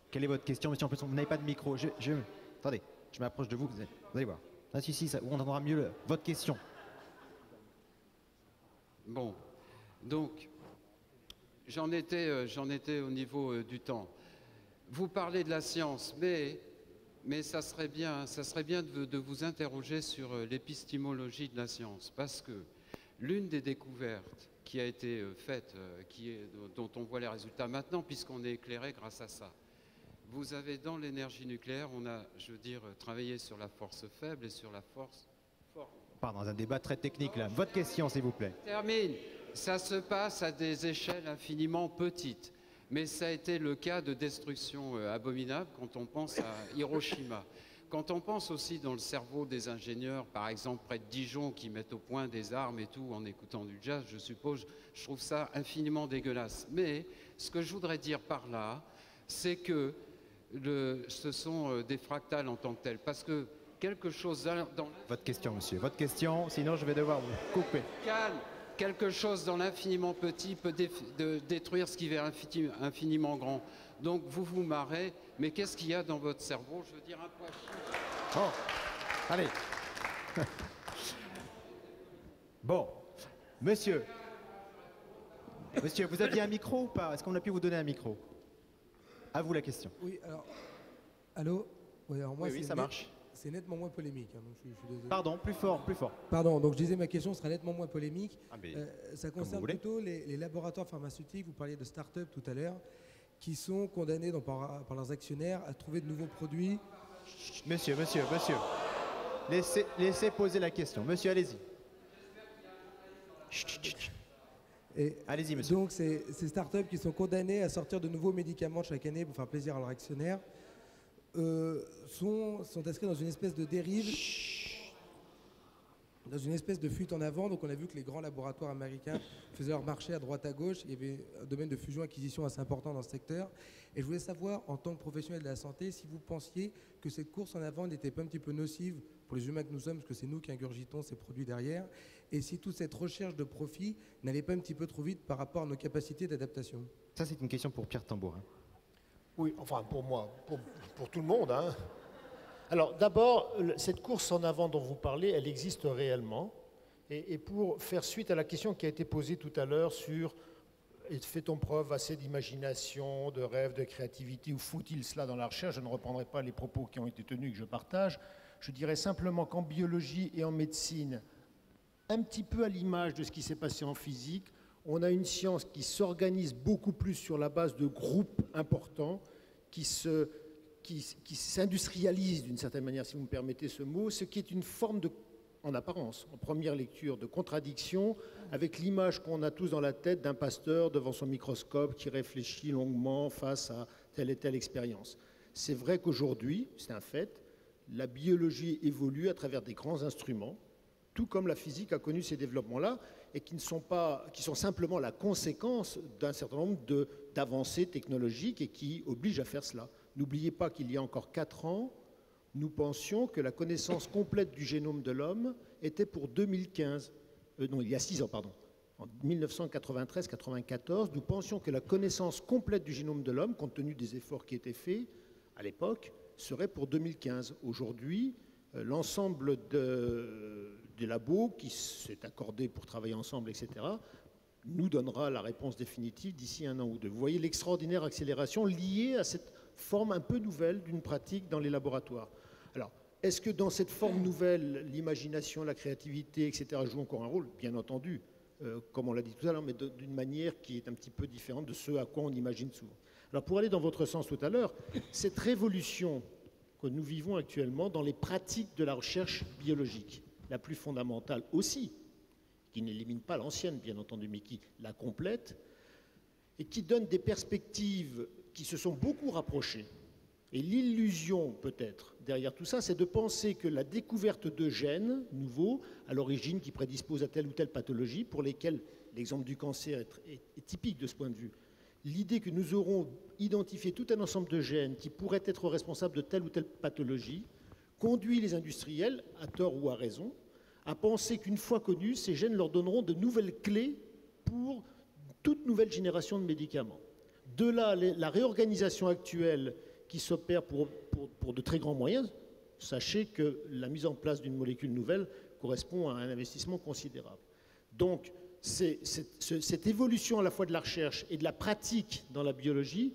Quelle est votre question, monsieur? En plus, vous n'avez pas de micro. Attendez, je m'approche de vous, vous allez voir. Ah, si, on entendra mieux votre question.
Bon, donc, j'en étais au niveau du temps. Vous parlez de la science, mais ça serait bien de vous interroger sur l'épistémologie de la science, parce que l'une des découvertes qui a été faite, dont on voit les résultats maintenant, puisqu'on est éclairé grâce à ça, vous avez dans l'énergie nucléaire, on a, je veux dire, travaillé sur la force faible et sur la force forte.
Pardon, dans un débat très technique là. Votre question, s'il vous plaît.
Termine. Ça se passe à des échelles infiniment petites. Mais ça a été le cas de destruction abominable quand on pense à Hiroshima. Quand on pense aussi dans le cerveau des ingénieurs, par exemple près de Dijon, qui mettent au point des armes et tout en écoutant du jazz, je suppose, je trouve ça infiniment dégueulasse. Mais ce que je voudrais dire par là, c'est que ce sont des fractales en tant que telles, parce que quelque chose dans...
Votre question, monsieur, votre question, sinon je vais devoir vous couper.
Calme. Quelque chose dans l'infiniment petit peut détruire ce qui est infiniment grand. Donc vous vous marrez, mais qu'est-ce qu'il y a dans votre cerveau? Je veux dire un poids chiche.
Bon, allez. Bon, monsieur, vous aviez un micro ou pas? Est-ce qu'on a pu vous donner un micro? À vous la question.
Oui, alors... Allô? Oui, alors moi,
oui, ça marche.
C'est nettement moins polémique. Hein, donc je suis désolé.
Pardon, plus fort.
Pardon, donc je disais ma question sera nettement moins polémique. Ça concerne
plutôt
les laboratoires pharmaceutiques, vous parliez de start-up tout à l'heure, qui sont condamnés par leurs actionnaires à trouver de nouveaux produits.
Monsieur. Laissez poser la question. Monsieur, allez-y. Allez-y, monsieur.
Donc ces start-up qui sont condamnés à sortir de nouveaux médicaments chaque année pour faire plaisir à leurs actionnaires, sont inscrits dans une espèce de dérive. dans une espèce de fuite en avant. Donc on a vu que les grands laboratoires américains faisaient leur marché à droite à gauche. Il y avait un domaine de fusion-acquisition assez important dans ce secteur. Et je voulais savoir, en tant que professionnel de la santé, si vous pensiez que cette course en avant n'était pas un petit peu nocive pour les humains que nous sommes, parce que c'est nous qui ingurgitons ces produits derrière, et si toute cette recherche de profit n'allait pas un petit peu trop vite par rapport à nos capacités d'adaptation.
Ça, c'est une question pour Pierre Tambourin.
Oui, enfin pour moi, pour tout le monde, hein. Alors d'abord, cette course en avant dont vous parlez, elle existe réellement. Et pour faire suite à la question qui a été posée tout à l'heure sur fait-on preuve assez d'imagination, de rêve, de créativité, ou faut-il cela dans la recherche? Je ne reprendrai pas les propos qui ont été tenus que je partage. Je dirais simplement qu'en biologie et en médecine, un petit peu à l'image de ce qui s'est passé en physique, on a une science qui s'organise beaucoup plus sur la base de groupes importants, qui s'industrialise d'une certaine manière, si vous me permettez ce mot, ce qui est une forme de, en apparence, en première lecture, de contradiction avec l'image qu'on a tous dans la tête d'un pasteur devant son microscope qui réfléchit longuement face à telle et telle expérience. C'est vrai qu'aujourd'hui, c'est un fait, la biologie évolue à travers des grands instruments, tout comme la physique a connu ces développements-là, et qui sont simplement la conséquence d'un certain nombre d'avancées technologiques et qui obligent à faire cela. N'oubliez pas qu'il y a encore 4 ans, nous pensions que la connaissance complète du génome de l'homme était pour 2015. Non, il y a 6 ans, pardon. En 1993-94, nous pensions que la connaissance complète du génome de l'homme, compte tenu des efforts qui étaient faits à l'époque, serait pour 2015. Aujourd'hui, l'ensemble des labos qui s'est accordé pour travailler ensemble, etc., nous donnera la réponse définitive d'ici 1 an ou 2. Vous voyez l'extraordinaire accélération liée à cette forme un peu nouvelle d'une pratique dans les laboratoires. Alors, est-ce que dans cette forme nouvelle, l'imagination, la créativité, etc., jouent encore un rôle? Bien entendu, comme on l'a dit tout à l'heure, mais d'une manière qui est un petit peu différente de ce à quoi on imagine souvent. Alors, pour aller dans votre sens tout à l'heure, cette révolution que nous vivons actuellement dans les pratiques de la recherche biologique, la plus fondamentale aussi, qui n'élimine pas l'ancienne, bien entendu, mais qui la complète, et qui donne des perspectives qui se sont beaucoup rapprochées. Et l'illusion, peut-être, derrière tout ça, c'est de penser que la découverte de gènes nouveaux, à l'origine, qui prédisposent à telle ou telle pathologie, pour lesquels l'exemple du cancer est typique de ce point de vue, l'idée que nous aurons identifié tout un ensemble de gènes qui pourraient être responsables de telle ou telle pathologie, conduit les industriels, à tort ou à raison, à penser qu'une fois connus, ces gènes leur donneront de nouvelles clés pour toute nouvelle génération de médicaments. De là, la réorganisation actuelle qui s'opère pour de très grands moyens, sachez que la mise en place d'une molécule nouvelle correspond à un investissement considérable. Donc, cette évolution à la fois de la recherche et de la pratique dans la biologie,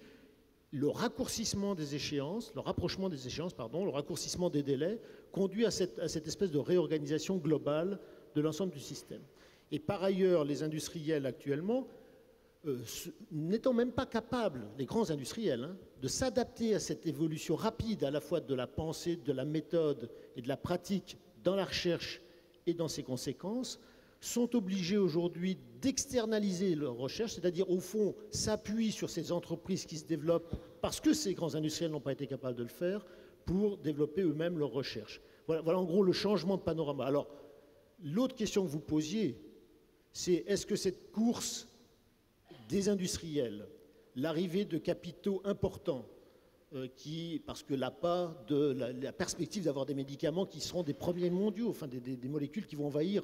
le raccourcissement des échéances, le rapprochement des échéances, pardon, le raccourcissement des délais, conduit à cette espèce de réorganisation globale de l'ensemble du système. Et par ailleurs, les industriels actuellement, n'étant même pas capables, les grands industriels, de s'adapter à cette évolution rapide à la fois de la pensée, de la méthode et de la pratique dans la recherche et dans ses conséquences, sont obligés aujourd'hui d'externaliser leur recherche, c'est-à-dire au fond s'appuient sur ces entreprises qui se développent parce que ces grands industriels n'ont pas été capables de le faire pour développer eux-mêmes leur recherche. Voilà en gros le changement de panorama. Alors, l'autre question que vous posiez, c'est est-ce que cette course des industriels, l'arrivée de capitaux importants, parce que l'APA, la perspective d'avoir des médicaments qui seront des premiers mondiaux, enfin des molécules qui vont envahir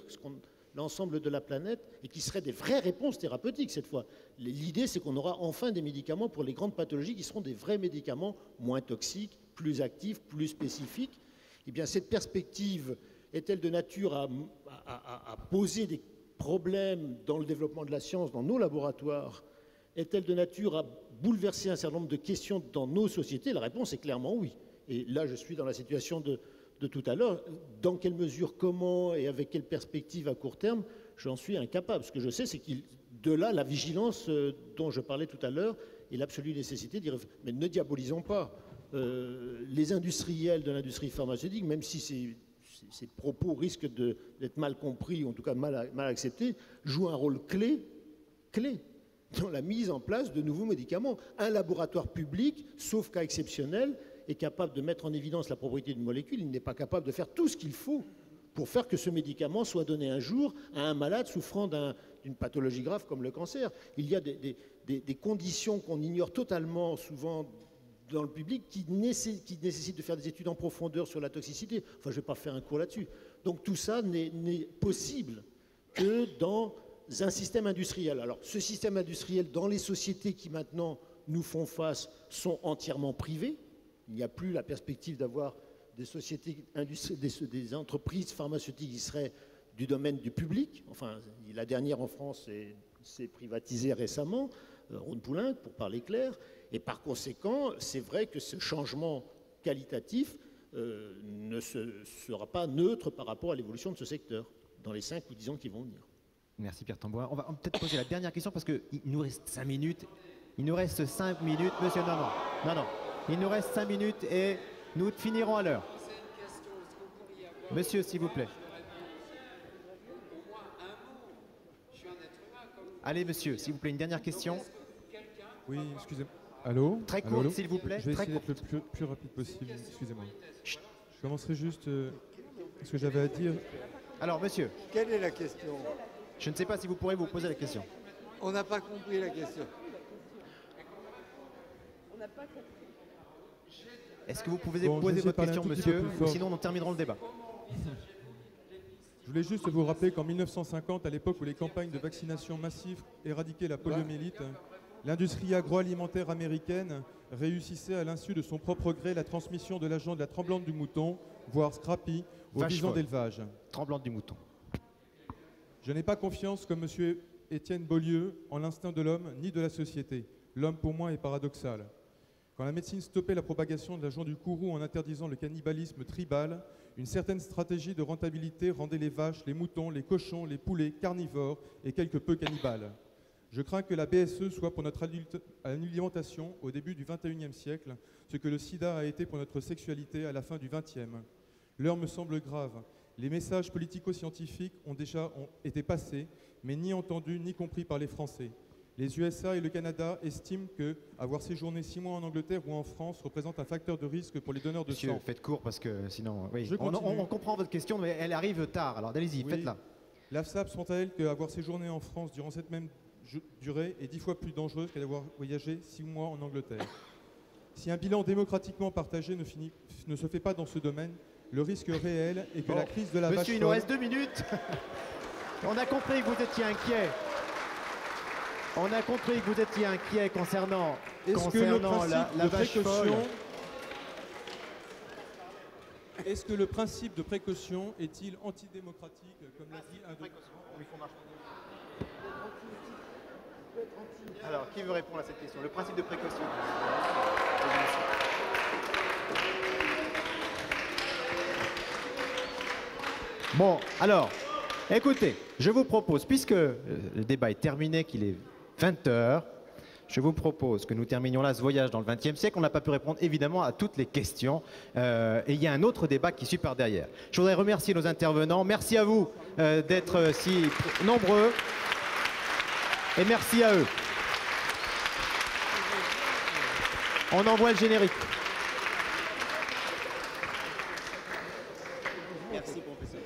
l'ensemble de la planète et qui seraient des vraies réponses thérapeutiques cette fois. L'idée, c'est qu'on aura enfin des médicaments pour les grandes pathologies qui seront des vrais médicaments moins toxiques, plus actifs, plus spécifiques. Eh bien, cette perspective est-elle de nature à poser des problèmes dans le développement de la science, dans nos laboratoires? Est-elle de nature à bouleverser un certain nombre de questions dans nos sociétés? La réponse est clairement oui. Et là, je suis dans la situation de tout à l'heure. Dans quelle mesure, comment et avec quelle perspective à court terme, j'en suis incapable. Ce que je sais, c'est que de là, la vigilance dont je parlais tout à l'heure et l'absolue nécessité d'y réfléchir. Mais ne diabolisons pas. Les industriels de l'industrie pharmaceutique, même si ces propos risquent d'être mal compris, ou en tout cas mal acceptés, jouent un rôle clé dans la mise en place de nouveaux médicaments. Un laboratoire public, sauf cas exceptionnel, est capable de mettre en évidence la propriété d'une molécule. Il n'est pas capable de faire tout ce qu'il faut pour faire que ce médicament soit donné un jour à un malade souffrant d'une pathologie grave comme le cancer. Il y a des conditions qu'on ignore totalement souvent dans le public qui nécessitent de faire des études en profondeur sur la toxicité. Enfin, je ne vais pas faire un cours là-dessus. Donc tout ça n'est possible que dans un système industriel. Alors ce système industriel, dans les sociétés qui maintenant nous font face, sont entièrement privées. Il n'y a plus la perspective d'avoir des sociétés des entreprises pharmaceutiques qui seraient du domaine du public. Enfin, la dernière en France s'est privatisée récemment, Rhône-Poulenc, pour parler clair. Et par conséquent, c'est vrai que ce changement qualitatif ne sera pas neutre par rapport à l'évolution de ce secteur dans les 5 ou 10 ans qui vont venir.
Merci Pierre Tambourin. On va peut-être poser la dernière question parce qu'il nous reste 5 minutes. Il nous reste 5 minutes, monsieur. Non. Il nous reste 5 minutes et nous finirons à l'heure. Monsieur, s'il vous plaît. Allez, monsieur, s'il vous plaît, une dernière question.
Oui, excusez-moi. Allô?
Très courte, s'il vous plaît.
Je vais
très
essayer d'être le plus rapide possible. Excusez-moi. Je commencerai juste ce que j'avais à dire.
Alors, monsieur.
Quelle est la question?
Je ne sais pas si vous pourrez vous poser la question.
On n'a pas compris la question.
On n'a pas compris.
Est-ce que vous pouvez poser votre question, monsieur, ou sinon nous terminerons le débat.
Je voulais juste vous rappeler qu'en 1950, à l'époque où les campagnes de vaccination massive éradiquaient la poliomyélite, l'industrie agroalimentaire américaine réussissait à l'insu de son propre gré la transmission de l'agent de la tremblante du mouton, voire Scrappy, aux visons d'élevage.
Tremblante du mouton.
Je n'ai pas confiance, comme M. Étienne Beaulieu, en l'instinct de l'homme ni de la société. L'homme, pour moi, est paradoxal. Quand la médecine stoppait la propagation de l'agent du courroux en interdisant le cannibalisme tribal, une certaine stratégie de rentabilité rendait les vaches, les moutons, les cochons, les poulets carnivores et quelque peu cannibales. Je crains que la BSE soit pour notre alimentation au début du XXIe siècle ce que le sida a été pour notre sexualité à la fin du XXe. L'heure me semble grave. Les messages politico-scientifiques ont déjà été passés, mais ni entendus ni compris par les Français. Les USA et le Canada estiment que avoir séjourné 6 mois en Angleterre ou en France représente un facteur de risque pour les donneurs de
Monsieur,
sang.
faites court parce que sinon... Oui.
Je continue.
On comprend votre question, mais elle arrive tard. Alors allez-y,
Oui.
faites-la.
L'AFSAP sont à elle qu'avoir séjourné en France durant cette même durée est 10 fois plus dangereuse qu'à d'avoir voyagé 6 mois en Angleterre. Si un bilan démocratiquement partagé ne se fait pas dans ce domaine, le risque réel est que la crise de la vache
Monsieur, il nous reste 2 minutes. On a compris que vous étiez inquiet. On a compris que vous étiez inquiet concernant la vache folle.
Est-ce que le principe de précaution est-il antidémocratique, comme l'a dit un de...
Alors, qui veut répondre à cette question? Le principe de précaution. Bon, alors, écoutez, je vous propose, puisque le débat est terminé, qu'il est 20h, je vous propose que nous terminions là ce voyage dans le XXe siècle. On n'a pas pu répondre évidemment à toutes les questions. Et il y a un autre débat qui suit par derrière. Je voudrais remercier nos intervenants. Merci à vous d'être si nombreux. Et merci à eux. On envoie le générique. Merci, professeur.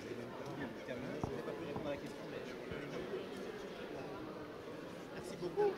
Merci beaucoup.